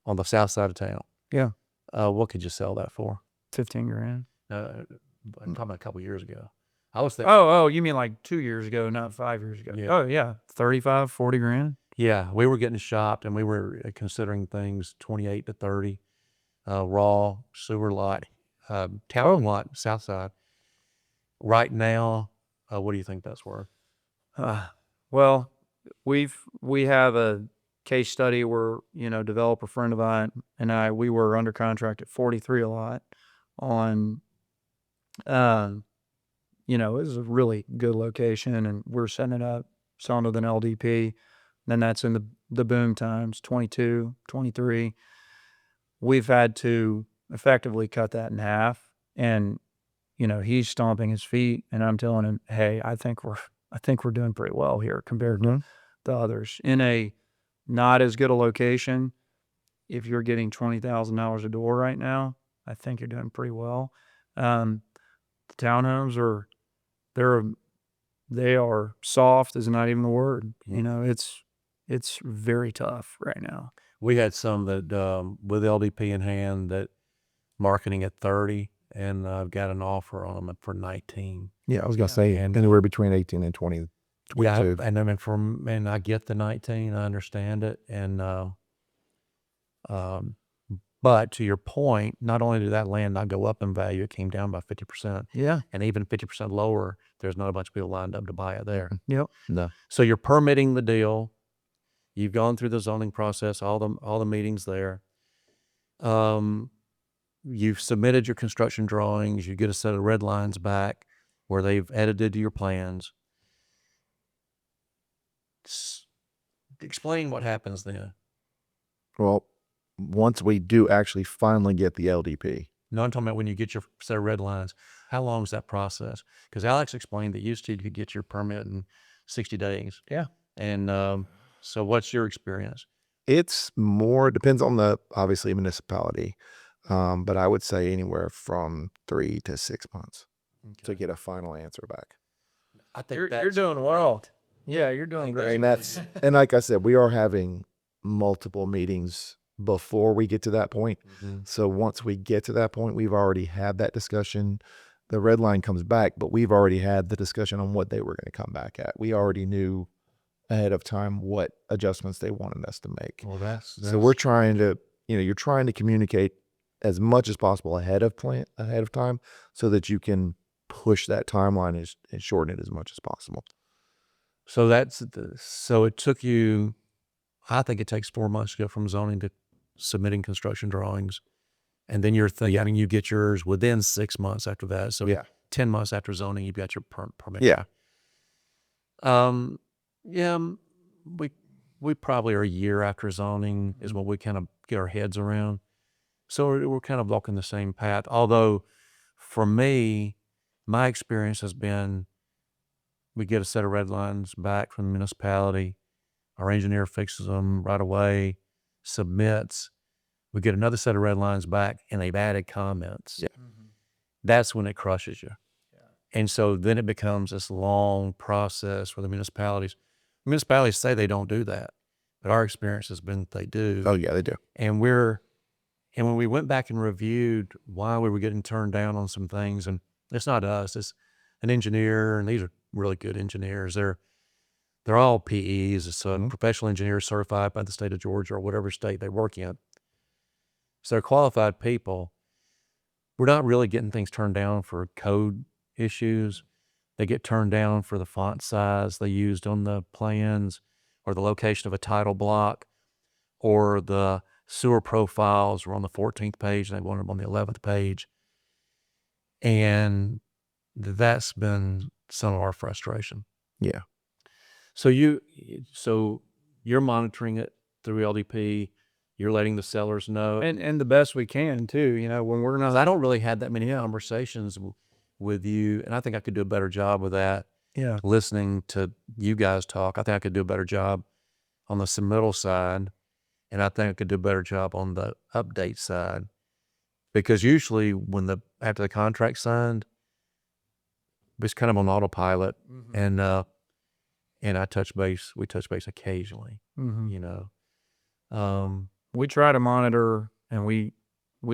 on the south side of town. Yeah. What could you sell that for? 15 grand. I'm talking about a couple of years ago. I was thinking, Oh, you mean like 2 years ago, not 5 years ago? Yeah. Oh, yeah. 35, 40 grand. yeah, we were getting shopped and we were considering things 28 to 30, raw sewer lot, town lot, south side. Right now, what do you think that's worth? Well, we have a case study where, you know, developer friend of mine and we were under contract at 43 a lot on, you know, it was a really good location, and we're setting it up, selling with an LDP. Then that's in the boom times, 22, 23. We've had to effectively cut that in half, and, you know, he's stomping his feet, and I'm telling him, hey, I think we're doing pretty well here compared to the others. In a not as good a location, if you're getting $20,000 a door right now, I think you're doing pretty well. The townhomes they are soft is not even the word. Yeah. You know, it's very tough right now. We had some that with LDP in hand that marketing at 30, and I've got an offer on them for 19. Yeah, I was gonna say anywhere between 18 and 20. Yeah, 22. and I mean, and I get the 19, I understand it, and but to your point, not only did that land not go up in value, it came down by 50%. Yeah. And even 50% lower, there's not a bunch of people lined up to buy it there. Yep. No. So you're permitting the deal. You've gone through the zoning process, all the meetings there. You've submitted your construction drawings. You get a set of red lines back where they've edited to your plans. Explain what happens then. Well, once we do actually finally get the LDP, No, I'm talking about when you get your set of red lines. How long is that process? Because Alex explained that used to you could get your permit in 60 days. Yeah. And so what's your experience? it depends on obviously municipality, but I would say anywhere from 3 to 6 months to get a final answer back. I think You're doing well. Yeah, you're doing great. And like I said, we are having multiple meetings before we get to that point. So once we get to that point, we've already had that discussion. The red line comes back, but we've already had the discussion on what they were going to come back at. We already knew ahead of time what adjustments they wanted us to make. Well, So we're trying to, you're trying to communicate as much as possible ahead of time so that you can push that timeline and shorten it as much as possible. So so it took you I think it takes 4 months to go from zoning to submitting construction drawings. And then you're thinking, I mean, you get yours within 6 months after that. So Yeah. 10 months after zoning, you've got your permit. Yeah. Yeah, we probably are a year after zoning is what we kind of get our heads around. So we're kind of walking the same path. Although for me, my experience has been we get a set of red lines back from the municipality. Our engineer fixes them right away, submits. We get another set of red lines back, and they've added comments. Yeah. That's when it crushes you. And so then it becomes this long process for the municipalities. Municipalities say they don't do that, but our experience has been they do. Oh yeah, they do. And when we went back and reviewed why we were getting turned down on some things, and it's not us, it's an engineer, and these are really good engineers. They're all PEs, so professional engineers certified by the state of Georgia or whatever state they work in. So they're qualified people. We're not really getting things turned down for code issues. They get turned down for the font size they used on the plans, or the location of a title block, or the sewer profiles were on the 14th page and they wanted them on the 11th page. And that's been some of our frustration. Yeah. So you're monitoring it through LDP. You're letting the sellers know. And the best we can too, when we're not. I don't really have that many conversations with you, and I think I could do a better job with that. Yeah. Listening to you guys talk, I think I could do a better job on the submittal side, and I think I could do a better job on the update side, because usually after the contract's signed, it's kind of on autopilot, and I touch base. We touch base occasionally, We try to monitor, and we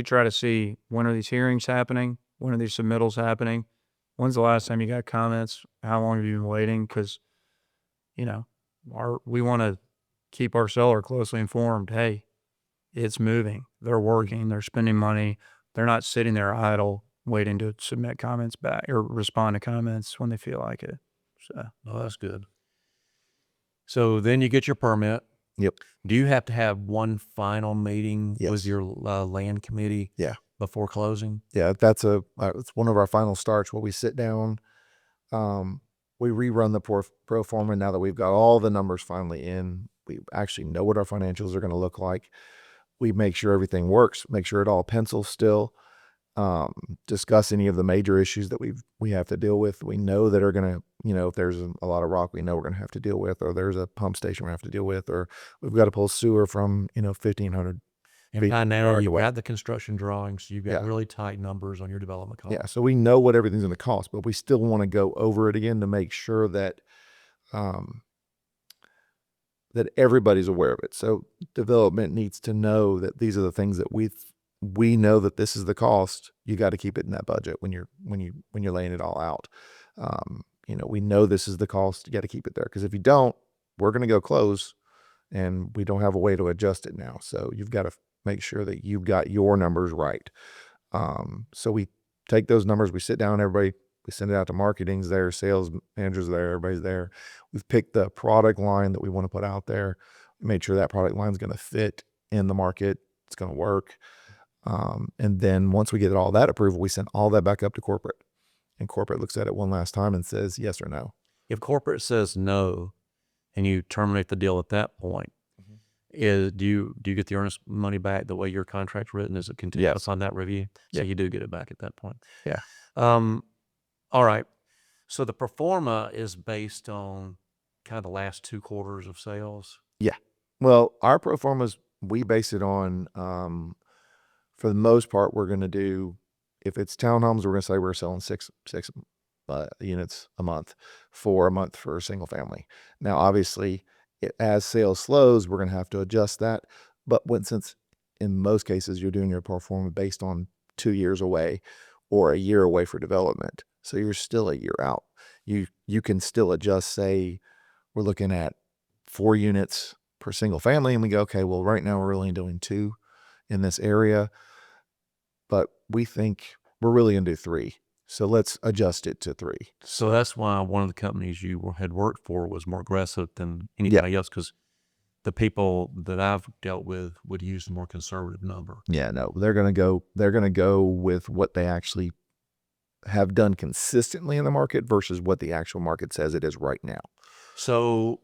try to see, when are these hearings happening? When are these submittals happening? When's the last time you got comments? How long have you been waiting? Because, we want to keep our seller closely informed. Hey, it's moving. They're working. They're spending money. They're not sitting there idle waiting to submit comments back or respond to comments when they feel like it. So, that's good. So then you get your permit. Yep. Do you have to have one final meeting Yes. with your land committee? Yeah. Before closing? Yeah, it's one of our final starts where we sit down, we rerun the pro forma now that we've got all the numbers finally in. We actually know what our financials are going to look like. We make sure everything works, make sure it all pencils still, discuss any of the major issues that we have to deal with. We know that are going to, if there's a lot of rock, we know we're going to have to deal with, or there's a pump station we have to deal with, or we've got to pull sewer from, 1,500 And by now far you've away. got the construction drawings, you've got Yeah. really tight numbers on your development cost. Yeah, so we know what everything's going to cost, but we still want to go over it again to make sure that that everybody's aware of it. So development needs to know that these are the things that we know that this is the cost. You got to keep it in that budget when you're laying it all out. We know this is the cost. You got to keep it there, because if you don't, we're going to go close, and we don't have a way to adjust it now. So you've got to make sure that you've got your numbers right. So we take those numbers, we sit down, everybody, we send it out to marketing's there, sales managers there, everybody's there. We've picked the product line that we want to put out there. We made sure that product line is going to fit in the market. It's going to work. And then once we get all that approval, we send all that back up to corporate, and corporate looks at it one last time and says yes or no. If corporate says no and you terminate the deal at that point, do you get the earnest money back the way your contract's written? Is it continuous on that review? So you do get it back at that point. Yeah. All right. So the pro forma is based on kind of the last 2 quarters of sales. Yeah. Well, our pro formas, we base it on, for the most part, we're going to do, if it's townhomes, we're going to say we're selling six units a month for a single family. Now, obviously, as sales slows, we're going to have to adjust that. But since in most cases you're doing your pro forma based on 2 years away or a year away for development, so you're still a year out. You can still adjust. Say we're looking at 4 units per single family, and we go, okay, well, right now we're only doing 2 in this area, but we think we're really going to do 3. So let's adjust it to 3. So that's why one of the companies you had worked for was more aggressive than anybody else, because the people that I've dealt with would use a more conservative number. Yeah, no, they're going to go with what they actually have done consistently in the market versus what the actual market says it is right now. So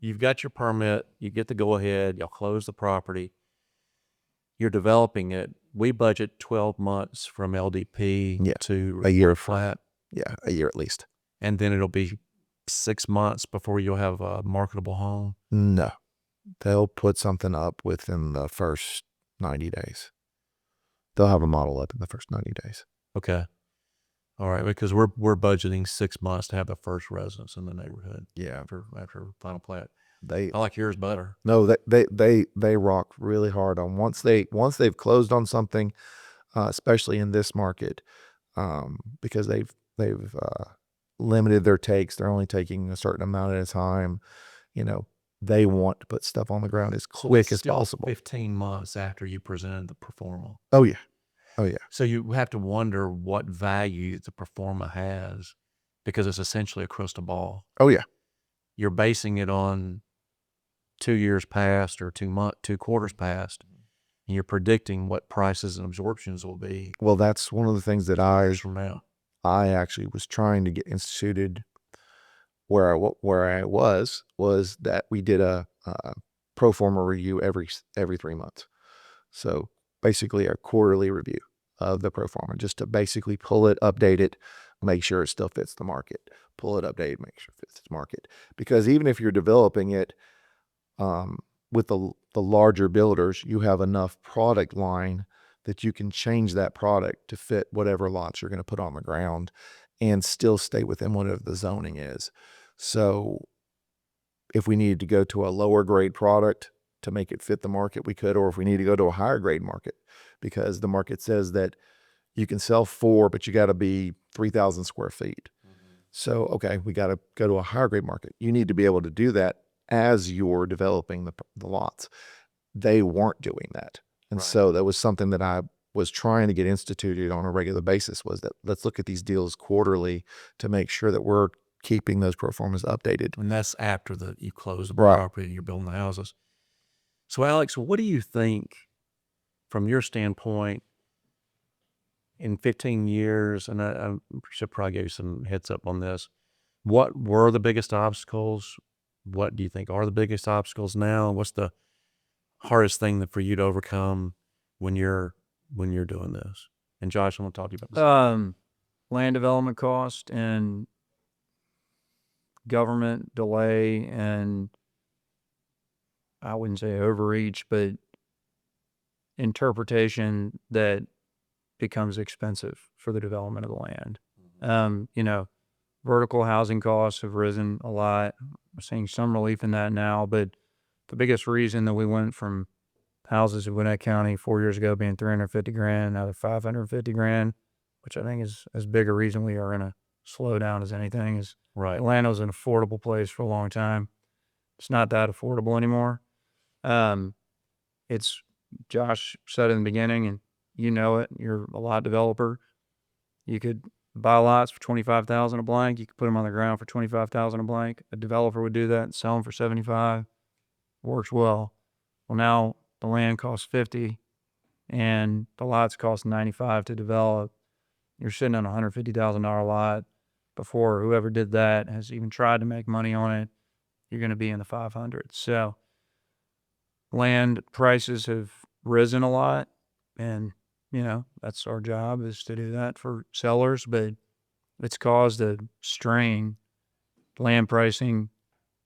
you've got your permit, you get the go ahead, y'all close the property, you're developing it. We budget 12 months from LDP Yeah, to a year. flat, Yeah, a year at least. and then it'll be 6 months before you'll have a marketable home. No, they'll put something up within the first 90 days. They'll have a model up in the first 90 days. Okay. All right, because we're budgeting 6 months to have the first residence in the neighborhood. Yeah, After final plat. they I like yours better. no, they rock really hard on once they've closed on something, especially in this market, because they've limited their takes. They're only taking a certain amount at a time. You know, they want to put stuff on the ground as So quick it's as still possible. 15 months after you presented the performa. Oh yeah, oh yeah. So you have to wonder what value the performa has, because it's essentially a crystal ball. Oh yeah. You're basing it on 2 years past or 2 quarters past, and you're predicting what prices and absorptions will be Well, that's one of the things that years from now. I actually was trying to get instituted where I was that we did a pro forma review every 3 months. So basically a quarterly review of the pro forma, just to basically pull it, update it, make sure it still fits the market. Pull it, update, make sure it fits the market. Because even if you're developing it with the larger builders, you have enough product line that you can change that product to fit whatever lots you're going to put on the ground and still stay within whatever the zoning is. So if we needed to go to a lower grade product to make it fit the market, we could, or if we need to go to a higher grade market, because the market says that you can sell 4, but you got to be 3,000 square feet. So, okay, we got to go to a higher grade market. You need to be able to do that as you're developing the lots. They weren't doing that. And Right. so that was something that I was trying to get instituted on a regular basis, was that let's look at these deals quarterly to make sure that we're keeping those pro formas updated. And that's after you close the Right. property and you're building the houses. So Alex, what do you think from your standpoint in 15 years, and I should probably give you some heads up on this, what were the biggest obstacles? What do you think are the biggest obstacles now? What's the hardest thing for you to overcome when you're doing this? And Josh, I want to talk to you about this. Land development cost and government delay, and I wouldn't say overreach, but interpretation that becomes expensive for the development of the land. Vertical housing costs have risen a lot. We're seeing some relief in that now, but the biggest reason that we went from houses in Gwinnett County 4 years ago being 350 grand, now they're 550 grand, which I think is as big a reason we are in a slowdown as anything. Is Right. Atlanta was an affordable place for a long time. It's not that affordable anymore. It's, Josh said in the beginning, and you know it, you're a lot developer. You could buy lots for 25,000 a blank. You could put them on the ground for 25,000 a blank. A developer would do that and sell them for 75. Works well. Well, now the land costs 50 and the lots cost 95 to develop. You're sitting on a $150,000 lot before whoever did that has even tried to make money on it. You're going to be in the 500s. So land prices have risen a lot, and that's our job, is to do that for sellers, but it's caused a strain, land pricing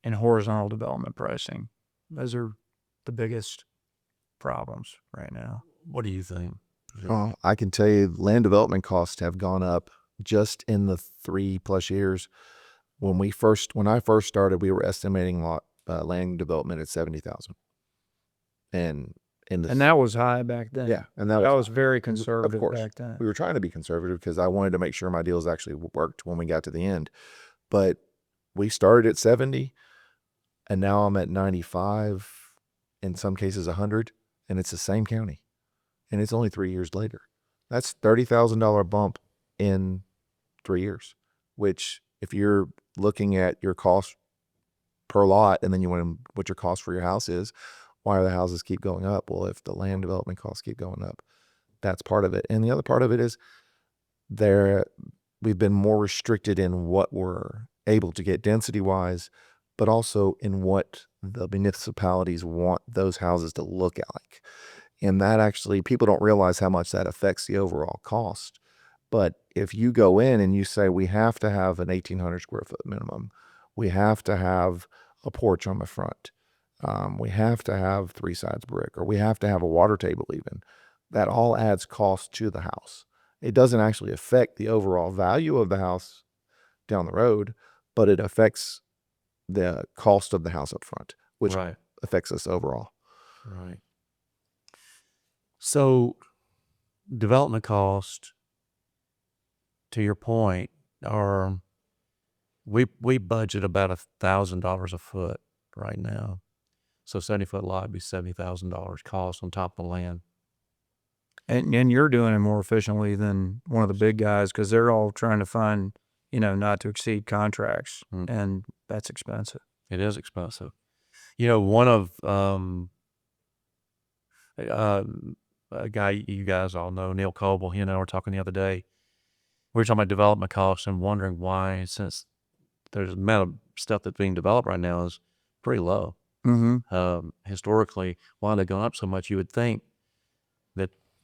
and horizontal development pricing. Those are the biggest problems right now. What do you think? Well, I can tell you land development costs have gone up just in the 3+ years. When I first started, we were estimating land development at 70,000. And that was high back then. Yeah, and that was very conservative of course, back then. we were trying to be conservative because I wanted to make sure my deals actually worked when we got to the end. But we started at 70, and now I'm at 95, in some cases 100, and it's the same county, and it's only 3 years later. That's $30,000 bump in 3 years, which if you're looking at your cost per lot, and then you want what your cost for your house is. Why are the houses keep going up? Well, if the land development costs keep going up, that's part of it. And the other part of it is we've been more restricted in what we're able to get density wise, but also in what the municipalities want those houses to look like. And that actually, people don't realize how much that affects the overall cost. But if you go in and you say, we have to have an 1,800 square foot minimum, we have to have a porch on the front, we have to have 3 sides brick, or we have to have a water table even, that all adds cost to the house. It doesn't actually affect the overall value of the house down the road, but it affects the cost of the house up front, which Right. affects us overall. Right. So development cost, to your point, are we budget about $1,000 a foot right now. So 70-foot lot would be $70,000 cost on top of the land. And you're doing it more efficiently than one of the big guys because they're all trying to find, not to exceed contracts, and that's expensive. It is expensive. One of a guy you guys all know, Neil Coble, he and I were talking the other day. We were talking about development costs and wondering why, since there's the amount of stuff that's being developed right now is pretty low. Mm-hmm. Historically, why they've gone up so much, you would think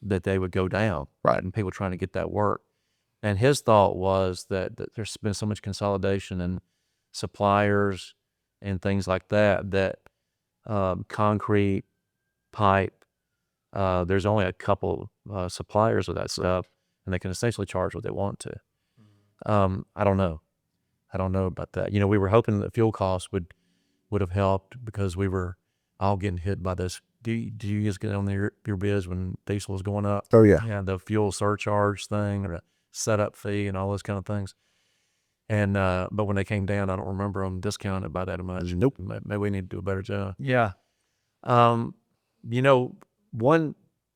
that they would go down, Right. and people trying to get that work. And his thought was that there's been so much consolidation in suppliers and things like that, concrete, pipe, there's only a couple suppliers of that stuff, and they can essentially charge what they want to. I don't know about that. We were hoping that fuel costs would have helped because we were all getting hit by this. Do you guys get on your bids when diesel was going up? Oh, yeah. Yeah, the fuel surcharge thing, or a setup fee, and all those kind of things. And but when they came down, I don't remember them discounted by that much. Nope. Maybe we need to do a better job. Yeah. One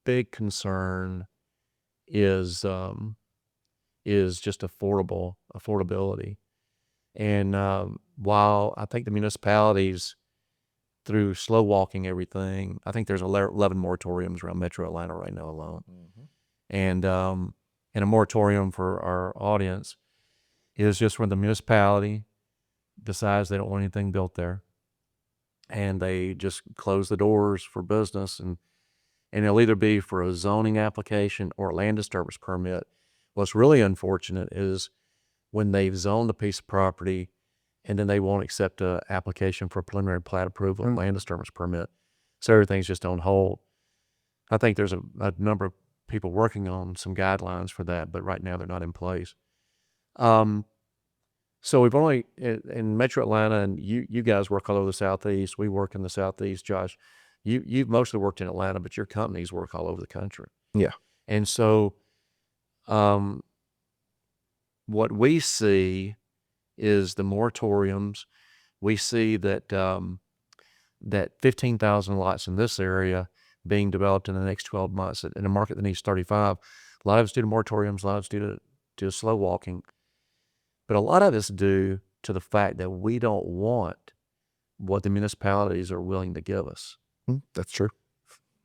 big concern is just affordability. And while I think the municipalities, through slow walking everything, I think there's 11 moratoriums around Metro Atlanta right now alone. And a moratorium for our audience is just when the municipality decides they don't want anything built there, and they just close the doors for business, and it'll either be for a zoning application or a land disturbance permit. What's really unfortunate is when they've zoned a piece of property and then they won't accept an application for a preliminary plat approval and land disturbance permit. So everything's just on hold. I think there's a number of people working on some guidelines for that, but right now they're not in place. So we've only, in Metro Atlanta, and you guys work all over the Southeast. We work in the Southeast, Josh. You've mostly worked in Atlanta, but your companies work all over the country. Yeah. And so what we see is the moratoriums. We see that that 15,000 lots in this area being developed in the next 12 months in a market that needs 35. A lot of it's due to moratoriums, a lot of it's due to slow walking. But a lot of it's due to the fact that we don't want what the municipalities are willing to give us. That's true.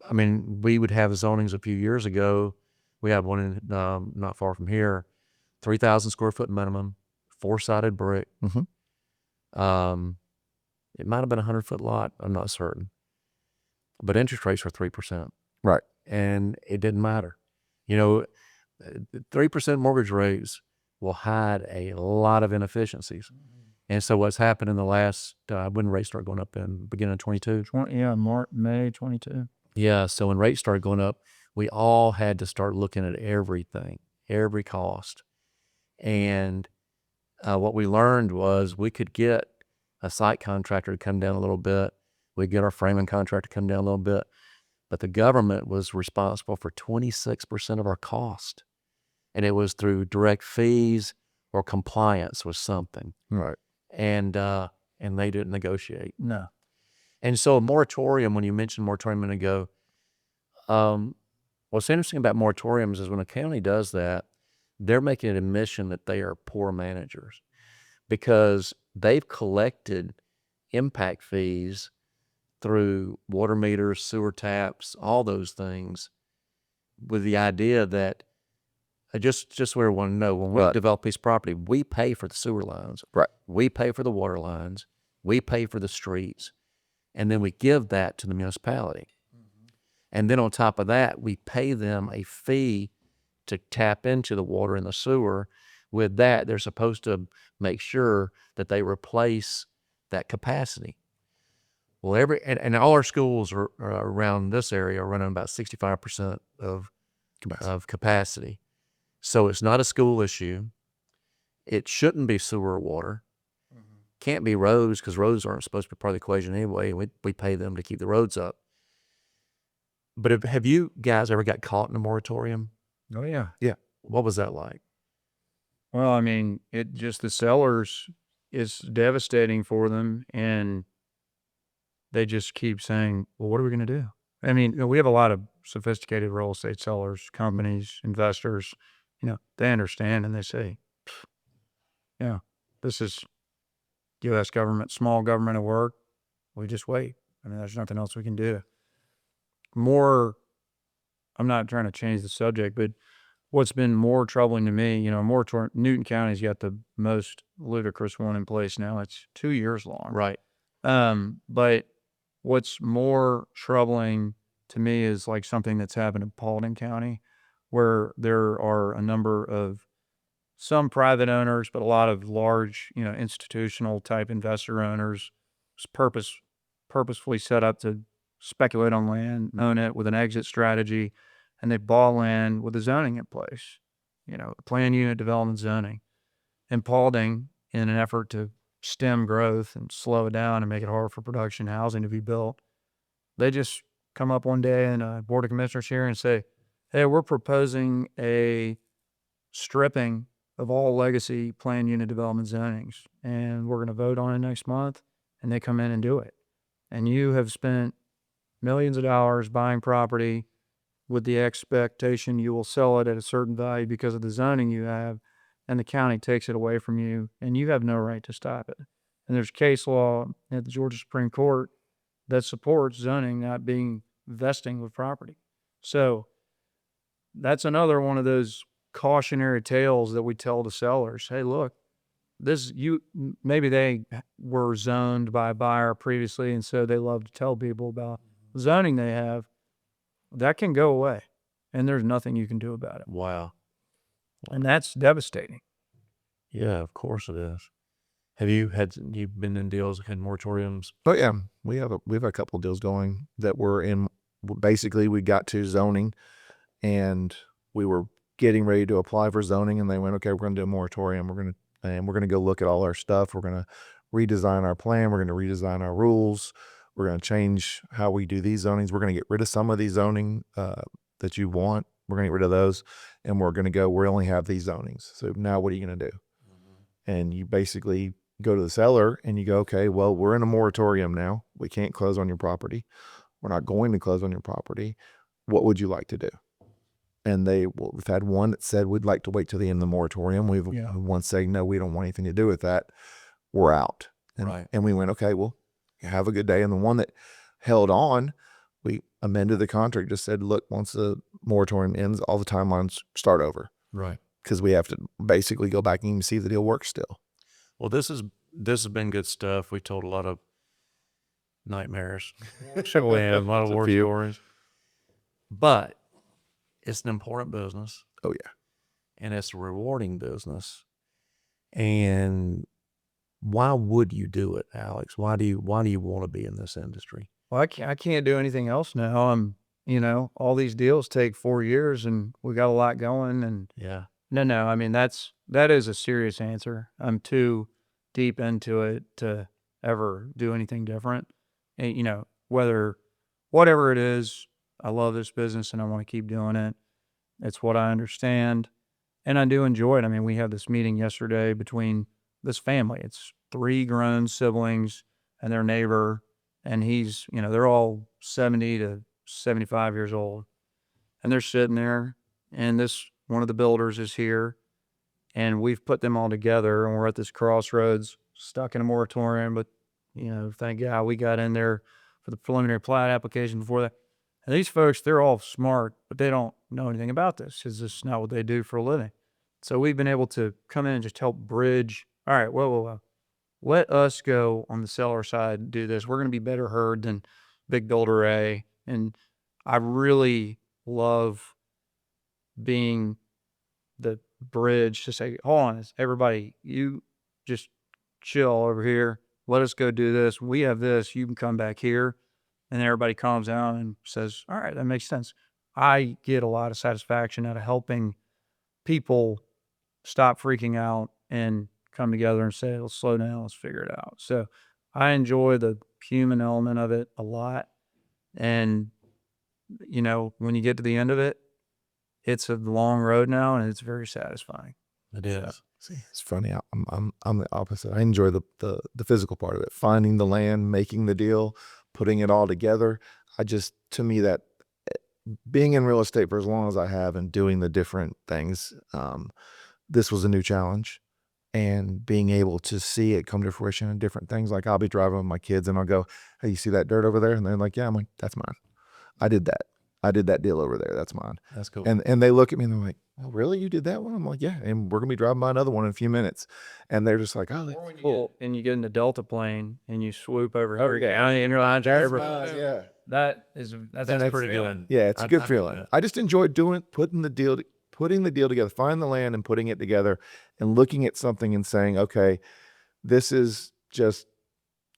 I mean, we would have zonings a few years ago. We have one in not far from here, 3,000 square foot minimum, 4-sided brick. It might have been a 100-foot lot. I'm not certain. But interest rates were 3%. Right. And it didn't matter. 3% mortgage rates will hide a lot of inefficiencies. And so what's happened in the last, when rates started going up in the beginning of 22? May 22. Yeah, so when rates started going up, we all had to start looking at everything, every cost. And what we learned was we could get a site contractor to come down a little bit. We'd get our framing contractor to come down a little bit. But the government was responsible for 26% of our cost. And it was through direct fees or compliance with something. Right. And they didn't negotiate. No. And so a moratorium, when you mentioned moratorium a minute ago, what's interesting about moratoriums is when a county does that, they're making an admission that they are poor managers because they've collected impact fees through water meters, sewer taps, all those things, with the idea that just so everyone know, when we Right. develop a piece of property, we pay for the sewer lines, Right. we pay for the water lines, we pay for the streets, and then we give that to the municipality. And then on top of that, we pay them a fee to tap into the water and the sewer. With that, they're supposed to make sure that they replace that capacity. Well, and all our schools are around this area are running about 65% of capacity. So it's not a school issue. It shouldn't be sewer or water. Can't be roads, because roads aren't supposed to be part of the equation anyway. We pay them to keep the roads up. But have you guys ever got caught in a moratorium? Oh, yeah. What was that like? Well, I mean, the sellers, is devastating for them, and they just keep saying, well, what are we going to do? I mean, we have a lot of sophisticated real estate sellers, companies, investors, they understand, and they say, yeah, this is U.S. government, small government at work. We just wait. I mean, there's nothing else we can do. I'm not trying to change the subject, but what's been more troubling to me, Newton County's got the most ludicrous one in place now. It's 2 years long. Right. But what's more troubling to me is like something that's happened in Paulding County, where there are a number of some private owners, but a lot of large, institutional type investor owners purposefully set up to speculate on land, own it with an exit strategy, and they bought land with the zoning in place, plan unit development zoning. And Paulding, in an effort to stem growth and slow it down and make it hard for production housing to be built, they just come up one day in a board of commissioners here and say, hey, we're proposing a stripping of all legacy plan unit development zonings, and we're going to vote on it next month. And they come in and do it. And you have spent millions of dollars buying property with the expectation you will sell it at a certain value because of the zoning you have, and the county takes it away from you, and you have no right to stop it. And there's case law at the Georgia Supreme Court that supports zoning not being vesting with property. So that's another one of those cautionary tales that we tell to sellers. Hey, look, maybe they were zoned by a buyer previously, and so they love to tell people about zoning they have. That can go away, and there's nothing you can do about it. Wow. And that's devastating. Yeah, of course it is. You've been in deals, had moratoriums? Oh yeah, we have a couple of deals going that were in. Basically, we got to zoning, and we were getting ready to apply for zoning, and they went, okay, we're going to do a moratorium. We're going to go look at all our stuff. We're going to redesign our plan. We're going to redesign our rules. We're going to change how we do these zonings. We're going to get rid of some of these zoning that you want. We're going to get rid of those, and we only have these zonings. So now what are you going to do? And you basically go to the seller and you go, okay, well, we're in a moratorium now. We can't close on your property. We're not going to close on your property. What would you like to do? And we've had one that said, we'd like to wait till the end of the moratorium. We've one saying, no, we don't want anything to do with that. We're out. And we went, okay, well, have a good day. And the one that held on, we amended the contract, just said, look, once the moratorium ends, all the timelines start over. Right. Because we have to basically go back and see if the deal works still. Well, this has been good stuff. We told a lot of nightmares. We have a lot of war stories. But it's an important business. Oh yeah. And it's a rewarding business. And why would you do it, Alex? Why do you want to be in this industry? Well, I can't do anything else now. All these deals take 4 years, and we got a lot going. And yeah, no, I mean, that is a serious answer. I'm too deep into it to ever do anything different. And, whatever it is, I love this business and I want to keep doing it. It's what I understand, and I do enjoy it. I mean, we had this meeting yesterday between this family. It's 3 grown siblings and their neighbor, and he's, they're all 70 to 75 years old, and they're sitting there, and one of the builders is here, and we've put them all together, and we're at this crossroads, stuck in a moratorium, but Thank God we got in there for the preliminary plat application before that. And these folks, they're all smart, but they don't know anything about this because this is not what they do for a living. So we've been able to come in and just help bridge. All right, whoa. Let us go on the seller side and do this. We're going to be better heard than Big Builder A. And I really love being the bridge to say, hold on, everybody, you just chill over here. Let us go do this. We have this. You can come back here. And everybody calms down and says, all right, that makes sense. I get a lot of satisfaction out of helping people stop freaking out and come together and say, let's slow down, let's figure it out. So I enjoy the human element of it a lot. And, when you get to the end of it, it's a long road now and it's very satisfying. It is. See, it's funny. I'm the opposite. I enjoy the physical part of it, finding the land, making the deal, putting it all together. To me, that being in real estate for as long as I have and doing the different things, this was a new challenge. And being able to see it come to fruition in different things. Like I'll be driving with my kids and I'll go, hey, you see that dirt over there? And they're like, yeah. I'm like, that's mine. I did that deal over there. That's mine. That's cool. And they look at me and they're like, oh, really? You did that one? I'm like, yeah. And we're going to be driving by another one in a few minutes. And they're just like, oh, that's cool. And you get in the Delta plane and you swoop over. Yeah. That's pretty good. Yeah, it's a good feeling. I just enjoy putting the deal together, finding the land and putting it together and looking at something and saying, okay, this is just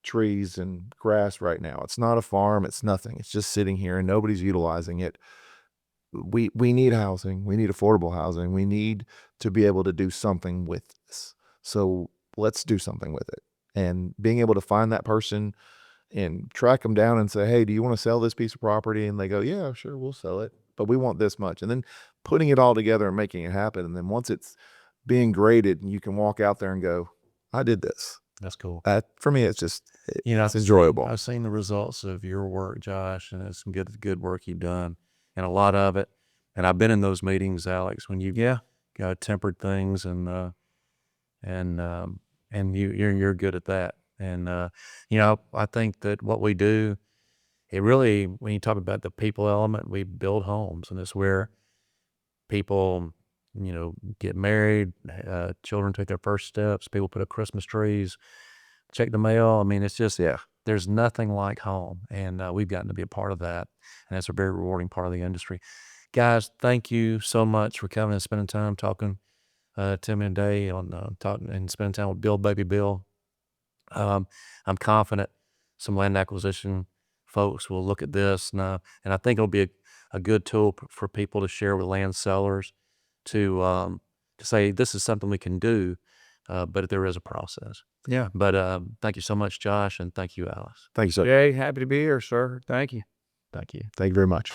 trees and grass right now. It's not a farm. It's nothing. It's just sitting here and nobody's utilizing it. We need housing. We need affordable housing. We need to be able to do something with this. So let's do something with it. And being able to find that person and track them down and say, hey, do you want to sell this piece of property? And they go, yeah, sure, we'll sell it, but we want this much. And then putting it all together and making it happen. And then once it's being graded and you can walk out there and go, I did this. That's cool. For me, it's just, it's enjoyable. I've seen the results of your work, Josh, and it's some good work you've done, and a lot of it. And I've been in those meetings, Alex, when you've got tempered things, and you're good at that. And I think that what we do, it really, when you talk about the people element, we build homes, and it's where people, get married, children take their first steps, people put up Christmas trees, check the mail. I mean, it's just, there's nothing like home. And we've gotten to be a part of that. And that's a very rewarding part of the industry. Guys, thank you so much for coming and spending time talking to me today on talking and spending time with Bill, Baby Bill. I'm confident some land acquisition folks will look at this, and I think it'll be a good tool for people to share with land sellers to say this is something we can do, but there is a process. Yeah. But thank you so much, Josh, and thank you, Alice. Thank you, sir. Jay, happy to be here, sir. Thank you. Thank you. Thank you very much.